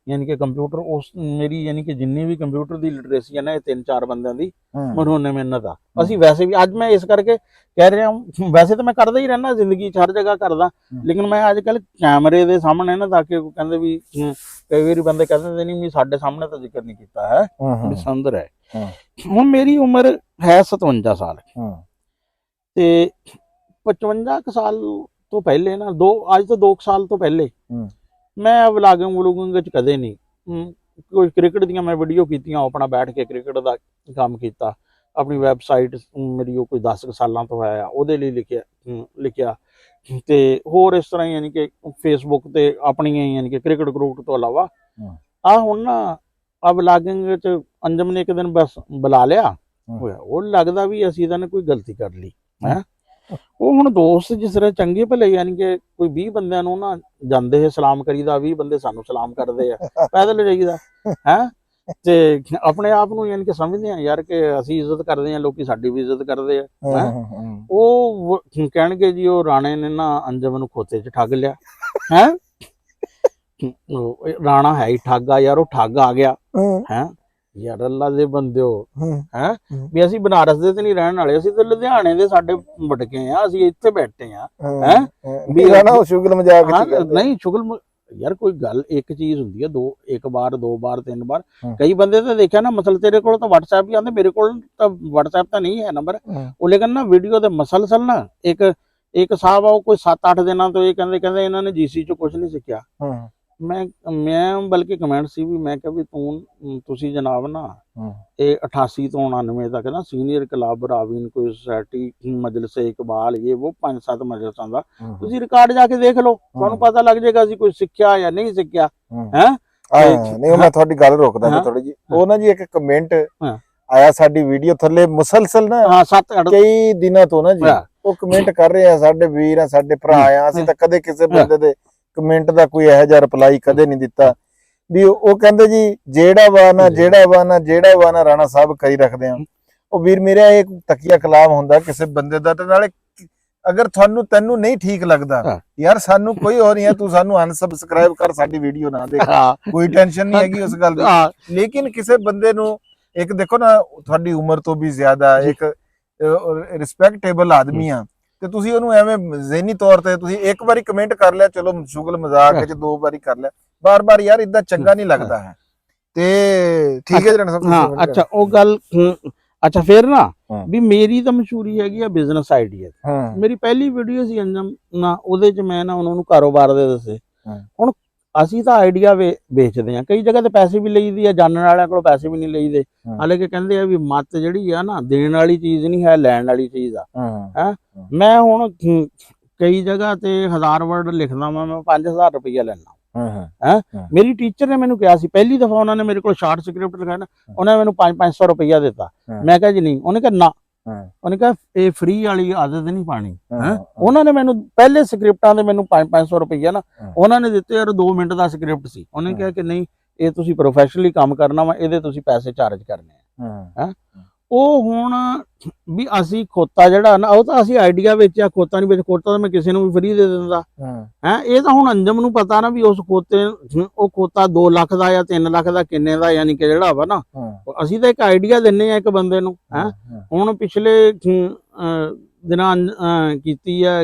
ਯਾਨੀ ਕਿ ਕੰਪਿਊਟਰ ਉਸ ਮੇਰੀ ਯਾਨੀ ਕਿ ਜਿੰਨੀ ਵੀ ਕੰਪਿਊਟਰ ਦੀ ਲਿਟਰੇਸੀ ਹੈ ਨਾ, ਇਹ 3-4 ਬੰਦਿਆਂ ਦੀ ਮਰਹੂਨੇ ਮਿਹਨਤ ਆ। ਅਸੀਂ ਵੈਸੇ ਵੀ ਅੱਜ ਮੈਂ ਇਸ ਕਰਕੇ ਕਹਿ ਰਿਹਾ, ਵੈਸੇ ਤਾਂ ਮੈਂ ਕਰਦਾ ਹੀ ਰਹਿਣਾ ਜ਼ਿੰਦਗੀ 'ਚ, ਹਰ ਜਗ੍ਹਾ ਕਰਦਾ, ਲੇਕਿਨ ਮੈਂ ਅੱਜ ਕੱਲ੍ਹ ਕੈਮਰੇ ਦੇ ਸਾਹਮਣੇ ਨਾ ਤਾਂ ਕਿ ਕਹਿੰਦੇ ਵੀ ਕਈ ਵਾਰੀ ਬੰਦੇ ਕਹਿੰਦੇ ਨਹੀਂ ਵੀ ਸਾਡੇ ਸਾਹਮਣੇ ਤਾਂ ਜ਼ਿਕਰ ਨਹੀਂ ਕੀਤਾ ਹੈ ਵੀ ਸੰਦਰ ਹੈ। ਹੁਣ ਮੇਰੀ ਉਮਰ ਹੈ 57 ਸਾਲ ਤੇ 55 ਸਾਲ ਤੋਂ ਪਹਿਲੇ ਨਾ ਅੱਜ ਤੋਂ 2 ਸਾਲ ਤੋਂ ਪਹਿਲੇ ਮੈਂ ਵਲੋਗਿੰਗ ਵਿੱਚ ਕਦੇ ਨਹੀਂ ਕੋਈ ਕ੍ਰਿਕਟ ਦੀਆਂ ਮੈਂ ਵੀਡੀਓ ਕੀਤੀਆਂ, ਆਪਣਾ ਬੈਠ ਕੇ ਕ੍ਰਿਕਟ ਦਾ ਕੰਮ ਕੀਤਾ। ਆਪਣੀ ਵੈਬਸਾਈਟ ਮੇਰੀ ਉਹ ਕੋਈ 10 ਸਾਲਾਂ ਤੋਂ ਹੈ, ਉਹਦੇ ਲਈ ਲਿਖਿਆ ਤੇ ਹੋਰ ਇਸ ਤਰ੍ਹਾਂ ਯਾਨੀ ਕਿ ਫੇਸਬੁੱਕ ਤੇ ਆਪਣੀਆਂ ਯਾਨੀ ਕਿ ਕ੍ਰਿਕਟ ਤੋਂ ਇਲਾਵਾ ਆ ਹੁਣ ਨਾ ਆ ਵਲੋਗਿੰਗ ਵਿੱਚ ਅੰਜਮ ਨੇ ਇੱਕ ਦਿਨ ਬਸ ਬੁਲਾ ਲਿਆ ਹੋਇਆ, ਉਹ ਲੱਗਦਾ ਵੀ ਅਸੀਂ ਤਾਂ ਕੋਈ ਗਲਤੀ ਕਰ ਲਈ ਹੈ। ਉਹ ਹੁਣ ਦੋਸਤ ਜਿਸ ਤਰ੍ਹਾਂ ਚੰਗੇ ਭਲੇ ਯਾਨੀ ਕਿ ਕੋਈ 20 ਬੰਦਿਆਂ ਨੂੰ ਨਾ ਜਾਂਦੇ ਹੈ ਸਲਾਮ ਕਰੀਦਾ, 20 ਬੰਦੇ ਸਾਨੂੰ ਸਲਾਮ ਕਰਦੇ ਆ, ਪੈਦਲ ਜਾਈਦਾ ਹੈ ਤੇ ਆਪਣੇ ਆਪ ਨੂੰ ਯਾਨੀ ਕਿ ਸਮਝਦੇ ਆ ਯਾਰ ਕਿ ਅਸੀਂ ਇੱਜ਼ਤ ਕਰਦੇ ਆ, ਲੋਕੀ ਸਾਡੀ ਵੀ ਇੱਜ਼ਤ ਕਰਦੇ ਆ। ਉਹ ਕਹਿਣਗੇ ਜੀ ਉਹ ਰਾਣੇ ਨੇ ਨਾ ਅੰਜਮ ਨੂੰ ਖੋਤੇ 'ਚ ਠੱਗ ਲਿਆ ਹੈ, ਰਾਣਾ ਹੈ ਹੀ ਠੱਗ ਆ ਯਾਰ, ਉਹ ਠੱਗ ਆ ਗਿਆ ਹੈ ਯਾਰ। ਅੱਲਾ ਦੇ ਬੰਦਿਓ ਹੈ ਵੀ ਅਸੀਂ ਬਨਾਰਸ ਦੇ ਤੇ ਨਹੀਂ ਰਹਿਣ ਵਾਲੇ, ਅਸੀਂ ਤੇ ਲੁਧਿਆਣੇ ਦੇ, ਸਾਡੇ ਵਟਕੇ ਆ, ਅਸੀਂ ਇੱਥੇ ਬੈਠੇ ਆ ਹੈ ਵੀ ਸ਼ੁਗਲ ਮਜ਼ਾਕ ਨਹੀਂ। ਸ਼ੁਗਲ ਯਾਰ ਕੋਈ ਗੱਲ ਇੱਕ ਚੀਜ਼ ਹੁੰਦੀ ਹੈ, ਇੱਕ ਵਾਰ 2 ਵਾਰ 3 ਵਾਰ, ਕਈ ਬੰਦੇ ਤਾਂ ਦੇਖਿਆ ਨਾ ਮਸਲ ਤੇਰੇ ਕੋਲ ਤਾਂ WhatsApp ਵੀ ਆਉਂਦੇ, ਮੇਰੇ ਕੋਲ ਤਾਂ WhatsApp ਤਾਂ ਨਹੀਂ ਹੈ ਨੰਬਰ, ਉਹ ਲੇਕਿਨ ਨਾ ਵੀਡੀਓ ਦੇ ਮਸਲਸਲ ਨਾ ਇੱਕ ਸਾਹਿਬ ਆ, ਉਹ ਕੋਈ 7-8 ਦਿਨਾਂ ਤੋਂ ਇਹ ਕਹਿੰਦੇ ਇਹਨਾਂ ਨੇ GC ਚੋਂ ਕੁਝ ਨਹੀਂ ਸਿੱਖਿਆ। ਮੈਂ ਬਲਕਿ ਕਮੈਂਟ ਸੀ ਵੀ ਮੈਂ ਕਿਹਾ ਵੀ ਤੁਸੀਂ ਜਨਾਬ ਨਾ ਇਹ 88 ਤੋਂ 99 ਤੱਕ ਨਾ ਸੀਨੀਅਰ ਕਲੱਬ ਰਾਵੀਨ ਕੋਈ ਸੋਸਾਇਟੀ ਮਜਲਿਸ ਇਕਬਾਲ ਇਹ ਉਹ 5-7 ਮਜਲਿਸਾਂ ਦਾ ਤੁਸੀਂ ਰਿਕਾਰਡ ਜਾ ਕੇ ਦੇਖ ਲਓ, ਤੁਹਾਨੂੰ ਪਤਾ ਲੱਗ ਜਾਏਗਾ ਅਸੀਂ ਕੁਝ ਸਿੱਖਿਆ ਜਾਂ ਨਹੀਂ ਸਿੱਖਿਆ ਹੈ। ਨਹੀਂ ਮੈਂ ਤੁਹਾਡੀ ਗੱਲ ਰੋਕਦਾ ਥੋੜੀ ਜੀ, ਉਹ ਨਾ ਜੀ ਇੱਕ ਕਮੈਂਟ ਆਇਆ ਸਾਡੀ ਵੀਡੀਓ ਥੱਲੇ ਮੁਸਲਸਲ ਨਾ 7-8 ਕਈ ਦਿਨਾਂ ਤੋਂ ਨਾ ਜੀ ਉਹ ਕਮੈਂਟ ਕਰ ਰਹੇ ਆ, ਸਾਡੇ ਵੀਰ ਆ, ਸਾਡੇ ਭਰਾ ਆ, ਅਸੀਂ ਤਾਂ ਕਦੇ ਕਿਸੇ ਬੰਦੇ ਦੇ ਕਮੈਂਟ ਦਾ ਕੋਈ ਇਹੋ ਜਿਹਾ ਰਿਪਲਾਈ ਕਦੇ ਨਹੀਂ ਦਿੱਤਾ ਵੀ ਉਹ ਕਹਿੰਦੇ ਜੀ ਜਿਹੜਾ ਵਾ ਨਾ ਰਾਣਾ ਸਾਹਿਬ ਕਰੀ ਰੱਖਦੇ ਆ। ਉਹ ਵੀਰ ਮੇਰਾ ਇਹ ਤਕੀਆ ਕਲਾਮ ਹੁੰਦਾ ਕਿਸੇ ਬੰਦੇ ਦਾ, ਤੇ ਨਾਲੇ ਅਗਰ ਤੈਨੂੰ ਨਹੀਂ ਠੀਕ ਲੱਗਦਾ ਯਾਰ ਸਾਨੂੰ ਕੋਈ ਹੋਰ ਨਹੀਂ ਹੈ, ਤੂੰ ਸਾਨੂੰ ਅਨਸਬਸਕ੍ਰਾਈਬ ਕਰ, ਸਾਡੀ ਵੀਡੀਓ ਨਾ ਦੇਖ, ਕੋਈ ਟੈਨਸ਼ਨ ਨਹੀਂ ਹੈਗੀ ਉਸ ਗੱਲ ਦੀ। ਲੇਕਿਨ ਕਿਸੇ ਬੰਦੇ ਨੂੰ ਇੱਕ ਦੇਖੋ ਨਾ ਤੁਹਾਡੀ ਉਮਰ ਤੋਂ ਵੀ ਜ਼ਿਆਦਾ ਇੱਕ ਰਿਸਪੈਕਟੇਬਲ ਆਦਮੀ ਆ, ਤੇ ਤੁਸੀਂ ਉਹਨੂੰ ਐਵੇਂ ਜ਼ਿਹਨੀ ਤੌਰ ਤੇ ਤੁਸੀਂ ਇੱਕ ਵਾਰੀ ਕਮੈਂਟ ਕਰ ਲਿਆ, ਚਲੋ ਸ਼ੁਗਲ ਮਜ਼ਾਕ ਵਿੱਚ 2 ਵਾਰੀ ਕਰ ਲਿਆ, ਬਾਰ-ਬਾਰ ਯਾਰ ਇਦਾਂ ਚੰਗਾ ਨਹੀਂ ਲੱਗਦਾ ਹੈ। ਤੇ ਠੀਕ ਹੈ ਜਣਾ ਸਾਹਿਬ। ਅੱਛਾ ਉਹ ਗੱਲ ਅੱਛਾ ਫਿਰ ਨਾ ਵੀ ਮੇਰੀ ਤਾਂ ਮਸ਼ਹੂਰੀ ਹੈਗੀ ਆ ਬਿਜ਼ਨਸ ਆਈਡੀਆ। ਮੇਰੀ ਪਹਿਲੀ ਵੀਡੀਓ ਸੀ ਅੰਜਮ ਨਾ, ਉਹਦੇ 'ਚ ਮੈਂ ਨਾ ਉਹਨਾਂ ਨੂੰ ਕਾਰੋਬਾਰ ਦੇ ਦੱਸੇ। ਹੁਣ ਅਸੀਂ ਤਾਂ ਆਈਡੀਆ ਵੇਚਦੇ ਆ, ਕਈ ਜਗ੍ਹਾ ਤੇ ਪੈਸੇ ਵੀ ਲਈਦੀ ਆ, ਜਾਣਨ ਵਾਲਿਆਂ ਕੋਲੋਂ ਪੈਸੇ ਵੀ ਨਹੀਂ ਲਈਦੇ, ਹਾਲਾਂਕਿ ਕਹਿੰਦੇ ਆ ਵੀ ਮੱਤ ਜਿਹੜੀ ਆ ਨਾ ਦੇਣ ਵਾਲੀ ਚੀਜ਼ ਨਹੀਂ ਹੈ, ਲੈਣ ਵਾਲੀ ਚੀਜ਼ ਆ ਹੈ। ਮੈਂ ਹੁਣ ਕਈ ਜਗ੍ਹਾ ਤੇ 1000 ਵਰਡ ਲਿਖਦਾ ਵਾਂ, ਮੈਂ 5000 ਰੁਪਈਆ ਲੈਣਾ ਹੈ। ਮੇਰੀ ਟੀਚਰ ਨੇ ਮੈਨੂੰ ਕਿਹਾ ਸੀ, ਪਹਿਲੀ ਦਫਾ ਉਹਨਾਂ ਨੇ ਮੇਰੇ ਕੋਲ ਸ਼ਾਰਟ ਸਕ੍ਰਿਪਟ ਲਿਖਾਇਆ ਨਾ, ਉਹਨੇ ਮੈਨੂੰ 500 ਰੁਪਈਆ ਦਿੱਤਾ। ਮੈਂ ਕਿਹਾ ਜੀ ਨਹੀਂ, ਉਹਨੇ ਕਿਹਾ ਨਾ, ਉਹਨੇ ਕਿਹਾ ਇਹ ਫ੍ਰੀ ਵਾਲੀ ਆਦਤ ਨਹੀਂ ਪਾਣੀ ਹੈ। ਉਹਨਾਂ ਨੇ ਮੈਨੂੰ ਪਹਿਲੇ ਸਕ੍ਰਿਪਟਾਂ ਦੇ ਮੈਨੂੰ 500 ਰੁਪਈਆ ਨਾ ਉਹਨਾਂ ਨੇ ਦਿੱਤੇ, ਯਾਰ 2 ਮਿੰਟ ਦਾ ਸਕ੍ਰਿਪਟ ਸੀ। ਉਹਨੇ ਕਿਹਾ ਕਿ ਨਹੀਂ ਇਹ ਤੁਸੀਂ ਪ੍ਰੋਫੈਸ਼ਨਲੀ ਕੰਮ ਕਰਨਾ ਵਾ, ਇਹਦੇ ਤੁਸੀਂ ਪੈਸੇ ਚਾਰਜ ਕਰਨੇ ਆ। ਉਹ ਹੁਣ ਵੀ ਅਸੀਂ ਖੋਤਾ ਜਿਹੜਾ ਨਾ ਉਹ ਤਾਂ ਅਸੀਂ ਆਈਡੀਆ ਵੇਚਿਆ, ਖੋਤਾ ਨਹੀਂ ਵੇਚ, ਖੋਤਾ ਤਾਂ ਮੈਂ ਕਿਸੇ ਨੂੰ ਵੀ ਫ੍ਰੀ ਦੇ ਦਿੰਦਾ ਹੈ। ਇਹ ਤਾਂ ਹੁਣ ਅੰਜਮ ਨੂੰ ਪਤਾ ਨਾ ਵੀ ਉਸ ਖੋਤੇ ਉਹ ਖੋਤਾ 2 ਲੱਖ ਦਾ ਜਾਂ 3 ਲੱਖ ਦਾ ਕਿੰਨੇ ਦਾ, ਯਾਨੀ ਕਿ ਜਿਹੜਾ ਵਾ ਨਾ ਅਸੀਂ ਤਾਂ ਇੱਕ ਆਈਡੀਆ ਦਿੰਨੇ ਆ ਇੱਕ ਬੰਦੇ ਨੂੰ ਹੈ। ਹੁਣ ਪਿਛਲੇ ਦਿਨਾਂ ਕੀਤੀ ਹੈ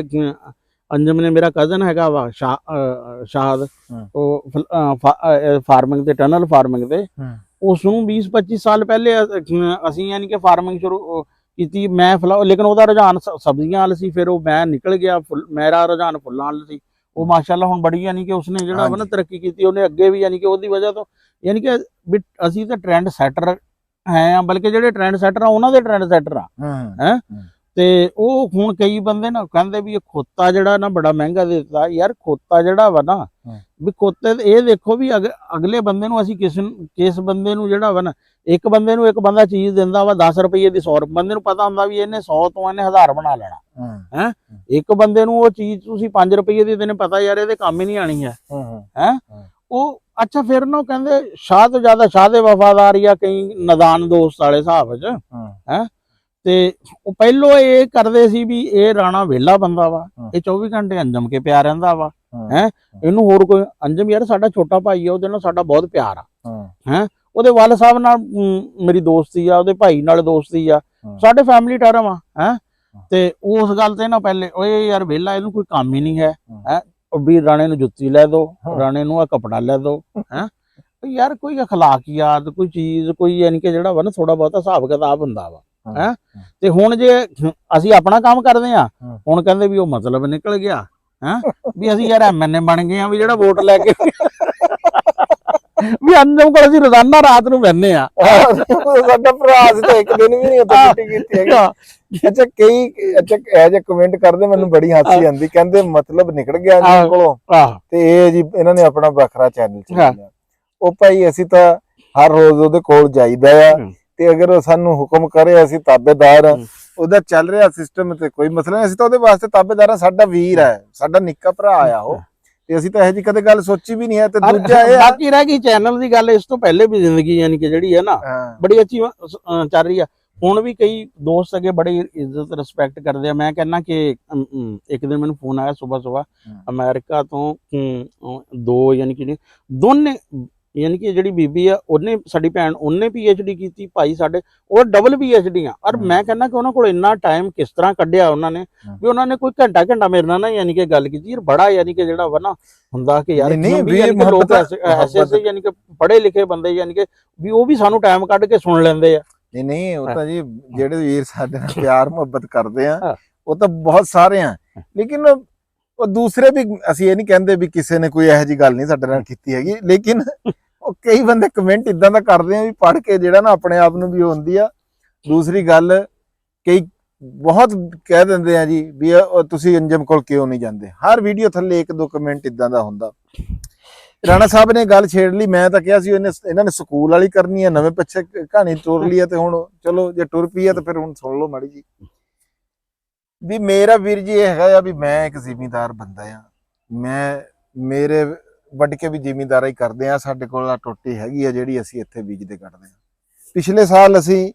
ਅੰਜਮ ਨੇ, ਮੇਰਾ ਕਜ਼ਨ ਹੈਗਾ ਵਾ ਸ਼ਾਹਦ, ਉਹ ਫਾਰਮਿੰਗ ਤੇ ਟਨਲ ਫਾਰਮਿੰਗ ਤੇ, ਉਸ ਨੂੰ 20-25 ਸਾਲ ਪਹਿਲੇ ਅਸੀਂ ਯਾਨੀ ਕਿ ਫਾਰਮਿੰਗ ਸ਼ੁਰੂ ਕੀਤੀ। ਮੈਂ ਲੇਕਿਨ ਉਹਦਾ ਰੁਝਾਨ ਸਬਜ਼ੀਆਂ ਵੱਲ ਸੀ, ਫਿਰ ਉਹ ਮੈਂ ਨਿਕਲ ਗਿਆ, ਮੇਰਾ ਰੁਝਾਨ ਫੁੱਲਾਂ ਵੱਲ ਸੀ। ਉਹ ਮਾਸ਼ਾਅੱਲਾ ਹੁਣ ਬੜੀ ਯਾਨੀ ਕਿ ਉਸਨੇ ਜਿਹੜਾ ਵਾ ਨਾ ਹਾਂਜੀ। ਤਰੱਕੀ ਕੀਤੀ, ਉਹਨੇ ਅੱਗੇ ਵੀ ਯਾਨੀ ਕਿ ਉਹਦੀ ਵਜ੍ਹਾ ਤੋਂ ਯਾਨੀ ਕਿ ਵੀ ਅਸੀਂ ਤਾਂ ਟ੍ਰੈਂਡ ਸੈਟਰ ਹੈ ਆ, ਬਲਕਿ ਜਿਹੜੇ ਟ੍ਰੈਂਡ ਸੈਟਰ ਆ ਉਹਨਾਂ ਦੇ ਟ੍ਰੈਂਡ ਸੈਟਰ ਆ। ਹੂੰ ਤੇ ਉਹ ਹੁਣ ਕਈ ਬੰਦੇ ਨਾ ਕਹਿੰਦੇ ਵੀ ਇਹ ਖੋਤਾ ਜਿਹੜਾ ਨਾ ਬੜਾ ਮਹਿੰਗਾ ਦੇ ਦਿੱਤਾ ਯਾਰ। ਖੋਤਾ ਜਿਹੜਾ ਵਾ ਨਾ ਵੀ ਖੋਤੇ ਇਹ ਦੇਖੋ ਵੀ ਅਗਲੇ ਬੰਦੇ ਨੂੰ ਅਸੀਂ ਕਿਸ ਬੰਦੇ ਨੂੰ ਜਿਹੜਾ ਵਾ ਨਾ, ਇੱਕ ਬੰਦੇ ਨੂੰ ਇੱਕ ਬੰਦਾ ਚੀਜ਼ ਦਿੰਦਾ ਵਾ 10 ਰੁਪਏ ਦੀ, 100 ਬੰਦੇ ਨੂੰ ਪਤਾ ਹੁੰਦਾ ਵੀ ਇਹਨੇ 100 ਤੋਂ ਇਹਨੇ 1000 ਬਣਾ ਲੈਣਾ ਹੈ। ਇੱਕ ਬੰਦੇ ਨੂੰ ਉਹ ਚੀਜ਼ ਤੁਸੀਂ 5 ਰੁਪਏ ਦੀ ਦੇਣੇ, ਪਤਾ ਯਾਰ ਇਹਦੇ ਕੰਮ ਹੀ ਨਹੀਂ ਆਣੀ ਹੈ ਹੈ ਉਹ। ਅੱਛਾ ਫਿਰ ਨਾ ਕਹਿੰਦੇ ਸ਼ਾਹ ਤੋਂ ਜ਼ਿਆਦਾ ਸ਼ਾਹ ਦੇ ਵਫਾਦਾਰ ਜਾਂ ਕਈ ਨਦਾਨ ਦੋਸਤ ਵਾਲੇ ਹਿਸਾਬ 'ਚ ਹੈ। ਤੇ ਉਹ ਪਹਿਲੋਂ ਇਹ ਕਰਦੇ ਸੀ ਵੀ ਇਹ ਰਾਣਾ ਵਿਹਲਾ ਬੰਦਾ ਵਾ, ਇਹ 24 ਘੰਟੇ ਅੰਜਮ ਕੇ ਪਿਆ ਰਹਿੰਦਾ ਵਾ ਹੈ, ਇਹਨੂੰ ਹੋਰ ਕੋਈ ਅੰਜਮ ਯਾਰ ਸਾਡਾ ਛੋਟਾ ਭਾਈ ਆ, ਉਹਦੇ ਨਾਲ ਸਾਡਾ ਬਹੁਤ ਪਿਆਰ ਆ ਹੈ। ਉਹਦੇ ਵਾਲ ਸਾਹਿਬ ਨਾਲ ਮੇਰੀ ਦੋਸਤੀ ਆ, ਉਹਦੇ ਭਾਈ ਨਾਲ ਦੋਸਤੀ ਆ, ਸਾਡੇ ਫੈਮਿਲੀ ਟਰਮ ਆ ਹੈ। ਤੇ ਉਸ ਗੱਲ ਤੇ ਨਾ ਪਹਿਲੇ ਓਏ ਯਾਰ ਵਿਹਲਾ, ਇਹਨੂੰ ਕੋਈ ਕੰਮ ਹੀ ਨਹੀਂ ਹੈ ਹੈ, ਵੀ ਰਾਣੇ ਨੂੰ ਜੁੱਤੀ ਲੈ ਦੋ, ਰਾਣੇ ਨੂੰ ਆ ਕੱਪੜਾ ਲੈ ਦੋ ਹੈ। ਯਾਰ ਕੋਈ ਅਖਲਾਕੀਆਤ ਕੋਈ ਚੀਜ਼ ਕੋਈ ਯਾਨੀ ਕਿ ਜਿਹੜਾ ਵਾ ਨਾ ਥੋੜਾ ਬਹੁਤਾ ਹਿਸਾਬ ਕਿਤਾਬ ਹੁੰਦਾ ਵਾ ਹੈ। ਤੇ ਹੁਣ ਜੇ ਅਸੀਂ ਆਪਣਾ ਕੰਮ ਕਰਦੇ ਆ, ਹੁਣ ਕਹਿੰਦੇ ਵੀ ਉਹ ਮਤਲਬ ਨਿਕਲ ਗਿਆ ਹੈ, ਵੀ ਅਸੀਂ ਯਾਰ ਐਮਐਨਏ ਬਣ ਗਏ ਆ, ਵੀ ਜਿਹੜਾ ਵੋਟ ਲੈ ਕੇ ਵੀ ਅੰਜਮ ਕੋਲ ਅਸੀਂ ਰੋਜ਼ਾਨਾ ਰਾਤ ਨੂੰ ਬਹਿੰਦੇ ਆ। ਸਾਡਾ ਭਰਾ ਸੀ ਤਾਂ ਇੱਕ ਦਿਨ ਵੀ ਨਹੀਂ ਉੱਥੇ ਛੁੱਟੀ ਕੀਤੀ ਹੈਗੀ। ਅੱਛਾ ਕਈ ਇਹ ਜਿਹੇ ਕਮੈਂਟ ਕਰਦੇ, ਮੈਨੂੰ ਬੜੀ ਹਾਸੀ ਆਉਂਦੀ, ਕਹਿੰਦੇ ਮਤਲਬ ਨਿਕਲ ਗਿਆ ਅੰਜਮ ਕੋਲੋਂ ਤੇ ਇਹ ਜੀ ਇਹਨਾਂ ਨੇ ਆਪਣਾ ਵੱਖਰਾ ਚੈਨਲ ਚਲਾਇਆ। ਉਹ ਭਾਈ ਅਸੀਂ ਤਾਂ ਹਰ ਰੋਜ਼ ਉਹਦੇ ਕੋਲ ਜਾਈਦਾ ਆ, ਤੇ ਅਗਰ ਉਹ ਸਾਨੂੰ ਹੁਕਮ ਕਰੇ ਅਸੀਂ ਤਾਬੇਦਾਰ ਆ, ਉਹਦਾ ਚੱਲ ਰਿਹਾ ਸਿਸਟਮ ਤੇ ਕੋਈ ਮਸਲਾ ਨਹੀਂ, ਅਸੀਂ ਤਾਂ ਉਹਦੇ ਵਾਸਤੇ ਤਾਬੇਦਾਰ ਆ। ਸਾਡਾ ਵੀਰ ਹੈ, ਸਾਡਾ ਨਿੱਕਾ ਭਰਾ ਆ ਉਹ, ਤੇ ਅਸੀਂ ਤਾਂ ਇਹ ਜੀ ਕਦੇ ਗੱਲ ਸੋਚੀ ਵੀ ਨਹੀਂ ਹੈ। ਤੇ ਦੂਜਾ ਇਹ ਬਾਕੀ ਰਹਿ ਗਈ ਚੈਨਲ ਦੀ ਗੱਲ, ਇਸ ਤੋਂ ਪਹਿਲੇ ਵੀ ਜ਼ਿੰਦਗੀ ਯਾਨੀ ਕਿ ਜਿਹੜੀ ਹੈ ਨਾ ਬੜੀ ਅੱਛੀ ਚੱਲ ਰਹੀ ਆ। ਹੁਣ ਵੀ ਕਈ ਦੋਸਤ ਅਗੇ ਬੜੀ ਇੱਜ਼ਤ ਰਿਸਪੈਕਟ ਕਰਦੇ ਆ। ਮੈਂ ਕਹਿੰਦਾ ਕਿ ਇੱਕ ਦਿਨ ਮੈਨੂੰ ਫੋਨ ਆਇਆ ਸਵੇਰ ਅਮਰੀਕਾ ਤੋਂ, ਦੋ ਯਾਨੀ ਕਿ ਦੋਨੇ ਯਾਨੀ ਕਿ ਜਿਹੜੀ ਬੀਬੀ ਆ ਉਹਨੇ ਸਾਡੀ ਭੈਣ ਉਹਨੇ PhD ਕੀਤੀ, ਭਾਈ ਸਾਡੇ ਉਹ ਡਬਲ PhD ਆ। ਔਰ ਮੈਂ ਕਹਿੰਦਾ ਕਿ ਉਹਨਾਂ ਕੋਲ ਇੰਨਾ ਟਾਈਮ ਕਿਸ ਤਰ੍ਹਾਂ ਕੱਢਿਆ ਉਹਨਾਂ ਨੇ, ਵੀ ਉਹਨਾਂ ਨੇ ਕੋਈ ਘੰਟਾ ਮੇਰੇ ਨਾਲ ਨਾ ਯਾਨੀ ਕਿ ਗੱਲ ਕੀਤੀ। ਯਾਰ ਬੜਾ ਯਾਨੀ ਕਿ ਜਿਹੜਾ ਵਾ ਨਾ ਹੁੰਦਾ ਕਿ ਯਾਰ ਲੋਕ ਐਸੇ ਯਾਨੀ ਕਿ ਪੜ੍ਹੇ ਲਿਖੇ ਬੰਦੇ ਯਾਨੀ ਕਿ ਵੀ ਉਹ ਵੀ ਸਾਨੂੰ ਟਾਈਮ ਕੱਢ ਕੇ ਸੁਣ ਲੈਂਦੇ ਆ। ਨਹੀਂ ਉਹ ਤਾਂ ਜੀ ਜਿਹੜੇ ਵੀਰ ਸਾਡੇ ਨਾਲ ਪਿਆਰ ਮੁਹੱਬਤ ਕਰਦੇ ਆ ਉਹ ਤਾਂ ਬਹੁਤ ਸਾਰੇ ਆ, ਲੇਕਿਨ ਉਹ ਦੂਸਰੇ ਵੀ, ਅਸੀਂ ਇਹ ਨਹੀਂ ਕਹਿੰਦੇ ਵੀ ਕਿਸੇ ਨੇ ਕੋਈ ਇਹੋ ਜਿਹੀ ਗੱਲ ਨਹੀਂ ਸਾਡੇ ਨਾਲ ਕੀਤੀ ਹੈਗੀ, ਲੇਕਿਨ ਉਹ ਕਈ ਬੰਦੇ ਕਮੈਂਟ ਇਦਾਂ ਦਾ ਕਰਦੇ ਆ ਵੀ ਪੜ੍ਹ ਕੇ ਜਿਹੜਾ ਨਾ ਆਪਣੇ ਆਪ ਨੂੰ ਵੀ ਹੁੰਦੀ ਆ। ਦੂਸਰੀ ਗੱਲ ਕਈ ਬਹੁਤ ਕਹਿ ਦਿੰਦੇ ਆ ਜੀ ਵੀ ਤੁਸੀਂ ਅੰਜਮ ਕੋਲ ਕਿਉਂ ਨਹੀਂ ਜਾਂਦੇ। ਹਰ ਵੀਡੀਓ ਥੱਲੇ 1-2 ਕਮੈਂਟ ਇਦਾਂ ਦਾ ਹੁੰਦਾ। ਰਾਣਾ ਸਾਹਿਬ ਨੇ ਗੱਲ ਛੇੜ ਲਈ, ਮੈਂ ਤਾਂ ਕਿਹਾ ਸੀ ਇਹਨਾਂ ਨੇ ਸਕੂਲ ਵਾਲੀ ਕਰਨੀ ਹੈ, ਨਵੇਂ ਪਿੱਛੇ ਕਹਾਣੀ ਤੁਰ ਲਈ ਹੈ, ਤੇ ਹੁਣ ਚਲੋ ਜੇ ਟੁਰ ਪਈ ਹੈ ਤਾਂ ਫਿਰ ਹੁਣ ਸੁਣ ਲਓ ਮਾੜੀ ਜੀ। ਵੀ ਮੇਰਾ ਵੀਰ ਜੀ ਇਹ ਹੈਗਾ ਆ ਵੀ ਮੈਂ ਇੱਕ ਜ਼ਿਮੀਂਦਾਰ ਬੰਦਾ ਆ, ਮੇਰੇ ਵੱਢ ਕੇ ਵੀ ਜ਼ਿਮੀਂਦਾਰਾ ਹੀ ਕਰਦੇ ਆ। ਸਾਡੇ ਕੋਲ ਟੋਟੀ ਹੈਗੀ ਆ ਜਿਹੜੀ ਅਸੀਂ ਇੱਥੇ ਬੀਜਦੇ ਕੱਢਦੇ ਆ। ਪਿਛਲੇ ਸਾਲ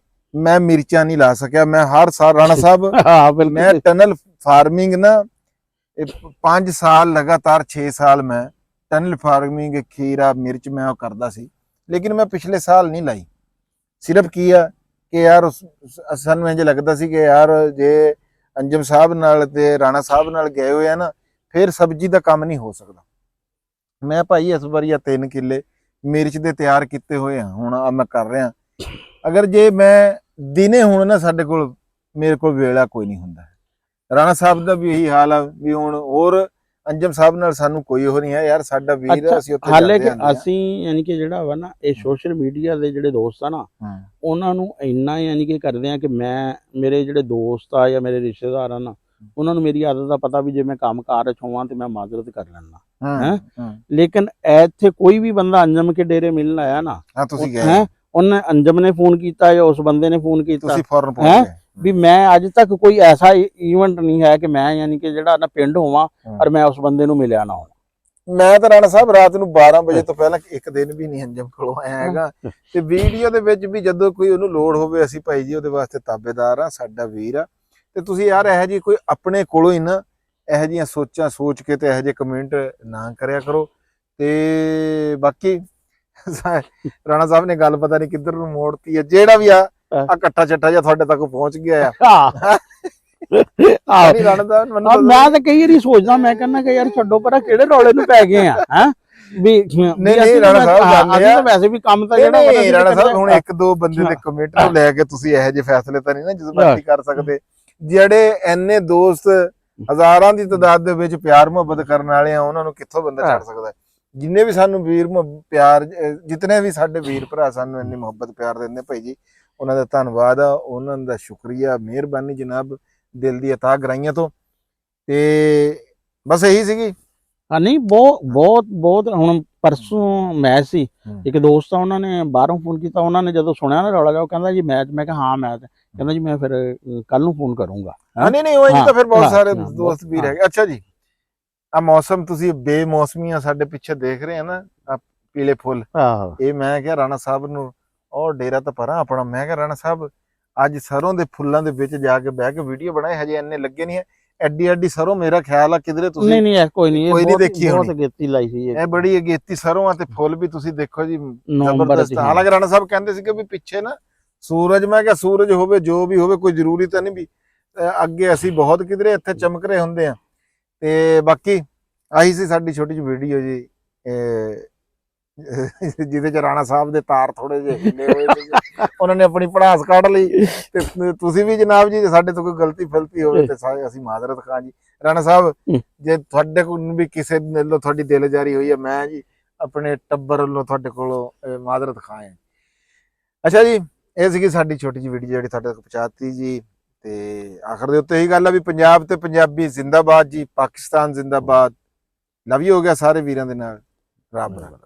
ਮੈਂ ਮਿਰਚਾਂ ਨਹੀਂ ਲਾ ਸਕਿਆ। ਮੈਂ ਹਰ ਸਾਲ ਰਾਣਾ ਸਾਹਿਬ ਮੈਂ ਟਨਲ ਫਾਰਮਿੰਗ ਨਾ 5 ਸਾਲ ਲਗਾਤਾਰ 6 ਸਾਲ ਮੈਂ ਟਨਲ ਫਾਰਮਿੰਗ ਖੀਰਾ ਮਿਰਚ ਮੈਂ ਉਹ ਕਰਦਾ ਸੀ, ਲੇਕਿਨ ਮੈਂ ਪਿਛਲੇ ਸਾਲ ਨਹੀਂ ਲਾਈ। ਸਿਰਫ ਕੀ ਆ ਕਿ ਯਾਰ ਸਾਨੂੰ ਇੰਝ ਲੱਗਦਾ ਸੀ ਕਿ ਯਾਰ ਜੇ ਅੰਜਮ ਸਾਹਿਬ ਨਾਲ ਤੇ ਰਾਣਾ ਸਾਹਿਬ ਨਾਲ ਗਏ ਹੋਏ ਆ ਨਾ, ਫਿਰ ਸਬਜ਼ੀ ਦਾ ਕੰਮ ਨਹੀਂ ਹੋ ਸਕਦਾ। ਮੈਂ ਭਾਈ ਇਸ ਵਾਰੀ 3 ਕਿੱਲੇ ਮਿਰਚ ਦੇ ਤਿਆਰ ਕੀਤੇ ਹੋਏ ਆ, ਹੁਣ ਆ ਮੈਂ ਕਰ ਰਿਹਾ। ਅਗਰ ਜੇ ਮੈਂ ਦਿਨੇ ਹੁਣ ਨਾ ਮੇਰੇ ਕੋਲ ਵੇਲਾ ਕੋਈ ਨਹੀਂ ਹੁੰਦਾ। ਰਾਣਾ ਸਾਹਿਬ ਦਾ ਵੀ ਇਹੀ ਹਾਲ ਆ ਵੀ ਹੁਣ ਹੋਰ ਅੰਜਮ ਸਾਹਿਬ ਨਾਲ ਸਾਨੂੰ ਕੋਈ ਉਹ ਨਹੀਂ ਹੈ ਯਾਰ, ਸਾਡਾ ਵੀਰ ਅਸੀਂ ਉੱਥੇ ਹਾਲੇ ਕਿ ਅਸੀਂ ਯਾਨੀ ਕਿ ਜਿਹੜਾ ਵਾ ਨਾ ਇਹ ਸੋਸ਼ਲ ਮੀਡੀਆ ਦੇ ਜਿਹੜੇ ਦੋਸਤ ਆ ਨਾ ਉਹਨਾਂ ਨੂੰ ਇੰਨਾ ਯਾਨੀ ਕਿ ਕਰਦੇ ਆ ਕਿ ਮੇਰੇ ਜਿਹੜੇ ਦੋਸਤ ਆ ਜਾਂ ਮੇਰੇ ਰਿਸ਼ਤੇਦਾਰ ਆ ਨਾ ਉਹਨਾਂ ਨੂੰ ਮੇਰੀ ਆਦਤ ਦਾ ਪਤਾ ਵੀ ਜੇ ਮੈਂ ਕੰਮ ਕਾਰ ਚ ਹੋਵਾਂ ਤੇ ਮੈਂ ਮਾਜ਼ਰਤ ਕਰ ਲੈਣਾ ਹੈ। ਲੇਕਿਨ ਇੱਥੇ ਕੋਈ ਵੀ ਬੰਦਾ ਅੰਜਮ ਕੇ ਡੇਰੇ ਮਿਲਣ ਆਇਆ ਨਾ, ਤੁਸੀਂ ਗਏ ਉਹਨੇ ਅੰਜਮ ਨੇ ਫੋਨ ਕੀਤਾ ਜਾਂ ਉਸ ਬੰਦੇ ਨੇ ਫੋਨ ਕੀਤਾ, ਤੁਸੀਂ ਫੌਰਨ ਪਹੁੰਚ ਗਏ। ਵੀ ਮੈਂ ਅੱਜ ਤੱਕ ਕੋਈ ਐਸਾ ਇਵੈਂਟ ਨਹੀਂ ਹੈ ਕਿ ਮੈਂ ਯਾਨੀ ਕਿ ਜਿਹੜਾ ਨਾ ਪਿੰਡ ਹੋਵਾਂ ਔਰ ਮੈਂ ਉਸ ਬੰਦੇ ਨੂੰ ਮਿਲਿਆ ਨਾ ਹੋਵਾਂ। ਮੈਂ ਤਾਂ ਰਾਣਾ ਸਾਹਿਬ ਰਾਤ ਨੂੰ 12 ਵਜੇ ਤੋਂ ਪਹਿਲਾਂ ਇੱਕ ਦਿਨ ਵੀ ਨਹੀਂ ਅੰਜਮ ਕੋਲੋਂ ਆਇਆ ਹੈਗਾ। ਤੇ ਵੀਡੀਓ ਦੇ ਵਿੱਚ ਵੀ ਜਦੋਂ ਕੋਈ ਉਹਨੂੰ ਲੋੜ ਹੋਵੇ ਅਸੀਂ ਭਾਈ ਜੀ ਉਹਦੇ ਵਾਸਤੇ ਤਾਬੇਦਾਰ ਆ, ਸਾਡਾ ਵੀਰ ਆ। ਤੇ ਤੁਸੀਂ ਯਾਰ ਇਹੋ ਜਿਹੀ ਕੋਈ ਆਪਣੇ ਕੋਲੋਂ ਹੀ ਨਾ ਇਹੋ ਜਿਹੀਆਂ ਸੋਚਾਂ ਸੋਚ ਕੇ ਤੇ ਇਹੋ ਜਿਹੇ ਕਮੈਂਟ ਨਾ ਕਰਿਆ ਕਰੋ। ਤੇ ਬਾਕੀ ਰਾਣਾ ਸਾਹਿਬ ਨੇ ਗੱਲ ਪਤਾ ਨਹੀਂ ਕਿੱਧਰ ਨੂੰ ਮੋੜਤੀ ਹੈ, ਜਿਹੜਾ ਵੀ ਆ ਕੱਟਾ ਚੱਟਾ ਜਿਹਾ ਤੁਹਾਡੇ ਤੱਕ ਪਹੁੰਚ ਗਿਆ ਆ। ਮੈਂ ਤਾਂ ਕਈ ਵਾਰੀ ਸੋਚਦਾ, ਮੈਂ ਕਹਿੰਦਾ ਕਿ ਯਾਰ ਛੱਡੋ ਪਰਾਂ ਕਿਹੜੇ ਰੌਲੇ ਨੂੰ ਪੈ ਗਏ ਆ ਹੈ ਵੀ ਨਹੀਂ ਰਾਣਾ ਸਾਹਿਬ ਜਾਂਦੇ ਆ ਵੈਸੇ ਵੀ ਕੰਮ ਤਾਂ ਜਿਹੜਾ ਰਾਣਾ ਸਾਹਿਬ ਹੁਣ 1-2 ਬੰਦੇ ਦੇ ਕਮੈਂਟ ਨੂੰ ਲੈ ਕੇ ਤੁਸੀਂ ਇਹੋ ਜਿਹੇ ਫੈਸਲੇ ਤਾਂ ਨਹੀਂ ਨਾ ਜਜ਼ਬਾਤੀ ਕਰ ਸਕਦੇ। ਜਿਹੜੇ ਐਨੇ ਦੋਸਤ ਹਜ਼ਾਰਾਂ ਦੀ ਤਾਦਾਦ ਦੇ ਵਿੱਚ ਪਿਆਰ ਮੁਹੱਬਤ ਕਰਨ ਵਾਲੇ ਆ, ਉਹਨਾਂ ਨੂੰ ਕਿੱਥੋਂ ਬੰਦਾ ਛੱਡ ਸਕਦਾ ਹੈ। ਜਿੰਨੇ ਵੀ ਸਾਨੂੰ ਵੀਰ ਪਿਆਰ ਜਿਤਨੇ ਵੀ ਸਾਡੇ ਵੀਰ ਭਰਾ ਸਾਨੂੰ ਇੰਨੀ ਮੁਹੱਬਤ ਪਿਆਰ ਦਿੰਦੇ ਭਾਈ ਜੀ, ਉਹਨਾਂ ਦਾ ਧੰਨਵਾਦ ਆ, ਉਹਨਾਂ ਦਾ ਸ਼ੁਕਰੀਆ, ਮਿਹਰਬਾਨੀ ਜਨਾਬ, ਦਿਲ ਦੀ ਅਤਾਹ ਗਰਾਈਆਂ ਤੋਂ। ਤੇ ਬਸ ਇਹੀ ਸੀਗੀ। ਹਾਂ ਨਹੀਂ ਬਹੁਤ ਹੁਣ ਪਰਸੋਂ ਮੈਚ ਸੀ, ਇੱਕ ਦੋਸਤ ਆ ਉਹਨਾਂ ਨੇ ਬਾਹਰੋਂ ਫੋਨ ਕੀਤਾ, ਉਹਨਾਂ ਨੇ ਜਦੋਂ ਸੁਣਿਆ ਨਾ ਰੌਲਾ, ਉਹ ਕਹਿੰਦਾ ਜੀ ਮੈਚ, ਮੈਂ ਕਿਹਾ ਹਾਂ ਮੈਚ, ਕਹਿੰਦਾ ਜੀ ਮੈਂ ਫਿਰ ਕੱਲ ਨੂੰ ਫੋਨ ਕਰੂੰਗਾ। ਨਹੀਂ ਉਹ ਤਾਂ ਫਿਰ ਬਹੁਤ ਸਾਰੇ ਦੋਸਤ ਵੀਰ ਹੈਗੇ। ਅੱਛਾ ਜੀ, ਆ ਮੌਸਮ ਤੁਸੀਂ ਬੇਮੌਸਮੀਆਂ ਸਾਡੇ ਪਿੱਛੇ ਦੇਖ ਰਹੇ ਆ ਨਾ, ਆ ਪੀਲੇ ਫੁੱਲ, ਇਹ ਮੈਂ ਕਿਹਾ ਰਾਣਾ ਸਾਹਿਬ ਨੂੰ, ਉਹ ਡੇਰਾ ਤਾਂ ਪਰਾਂ ਆਪਣਾ, ਮੈਂ ਕਿਹਾ ਰਾਣਾ ਸਾਹਿਬ ਅੱਜ ਸਰੋਂ ਦੇ ਫੁੱਲਾਂ ਦੇ ਵਿੱਚ ਜਾ ਕੇ ਬਹਿ ਕੇ ਵੀਡੀਓ ਬਣਾਏ, ਹਜੇ ਇੰਨੇ ਲੱਗੇ ਨਹੀਂ ਹੈ, ਐਡੀ ਐਡੀ ਸਰੋਂ ਮੇਰਾ ਖਿਆਲ ਆ ਕਿਧਰੇ ਤੁਸੀਂ ਨਹੀਂ ਕੋਈ ਨਹੀਂ ਦੇਖੀ ਬਹੁਤ ਅਗੇਤੀ ਲਾਈ ਸੀ ਇਹ ਬੜੀ ਅਗੇਤੀ ਸਰੋਂ ਆ, ਤੇ ਫੁੱਲ ਵੀ ਤੁਸੀਂ ਦੇਖੋ ਜੀ ਨਵੰਬਰ ਜ਼ਬਰਦਸਤ। ਹਾਲਾਂਕਿ ਰਾਣਾ ਸਾਹਿਬ ਕਹਿੰਦੇ ਸੀਗੇ ਵੀ ਪਿੱਛੇ ਨਾ ਸੂਰਜ, ਮੈਂ ਕਿਹਾ ਸੂਰਜ ਹੋਵੇ ਜੋ ਵੀ ਹੋਵੇ, ਕੋਈ ਜ਼ਰੂਰੀ ਤਾਂ ਨਹੀਂ ਵੀ ਅੱਗੇ ਅਸੀਂ ਬਹੁਤ ਕਿਧਰੇ ਇੱਥੇ ਚਮਕ ਰਹੇ ਹੁੰਦੇ ਆ। ਤੇ ਬਾਕੀ ਆਹੀ ਸੀ ਸਾਡੀ ਛੋਟੀ ਜਿਹੀ ਵੀਡੀਓ ਜੀ, ਜਿਹਦੇ ਚ ਰਾਣਾ ਸਾਹਿਬ ਦੇ ਤਾਰ ਥੋੜੇ ਜਿਹੇ ਹਿੱਲੇ ਹੋਏ ਸੀ, ਉਹਨਾਂ ਨੇ ਆਪਣੀ ਭੜਾਸ ਕੱਢ ਲਈ। ਤੇ ਤੁਸੀਂ ਵੀ ਜਨਾਬ ਜੀ, ਸਾਡੇ ਤੋਂ ਕੋਈ ਗਲਤੀ ਫਲਤੀ ਹੋਵੇ ਤੇ ਅਸੀਂ ਮਾਜ਼ਰਤ ਖਾਂ ਜੀ। ਰਾਣਾ ਸਾਹਿਬ ਜੇ ਤੁਹਾਡੇ ਕੋਲ ਵੀ ਕਿਸੇ ਵੱਲੋਂ ਤੁਹਾਡੀ ਦਿਲਜਾਰੀ ਹੋਈ ਹੈ, ਮੈਂ ਜੀ ਆਪਣੇ ਟੱਬਰ ਵੱਲੋਂ ਤੁਹਾਡੇ ਕੋਲੋਂ ਮਾਜ਼ਰਤ ਖਾਂ ਹੈ। ਅੱਛਾ ਜੀ, ਇਹ ਸੀਗੀ ਸਾਡੀ ਛੋਟੀ ਜਿਹੀ ਵੀਡੀਓ ਜਿਹੜੀ ਤੁਹਾਡੇ ਤੱਕ ਪਹੁੰਚਾਤੀ ਜੀ। ਤੇ ਆਖਰ ਦੇ ਉੱਤੇ ਇਹੀ ਗੱਲ ਆ ਵੀ ਪੰਜਾਬ ਤੇ ਪੰਜਾਬੀ ਜ਼ਿੰਦਾਬਾਦ ਜੀ, ਪਾਕਿਸਤਾਨ ਜ਼ਿੰਦਾਬਾਦ। ਲਵ ਯੂ ਹੋ ਗਿਆ ਸਾਰੇ ਵੀਰਾਂ ਦੇ ਨਾਲ, ਰੱਬ ਰੱਬ।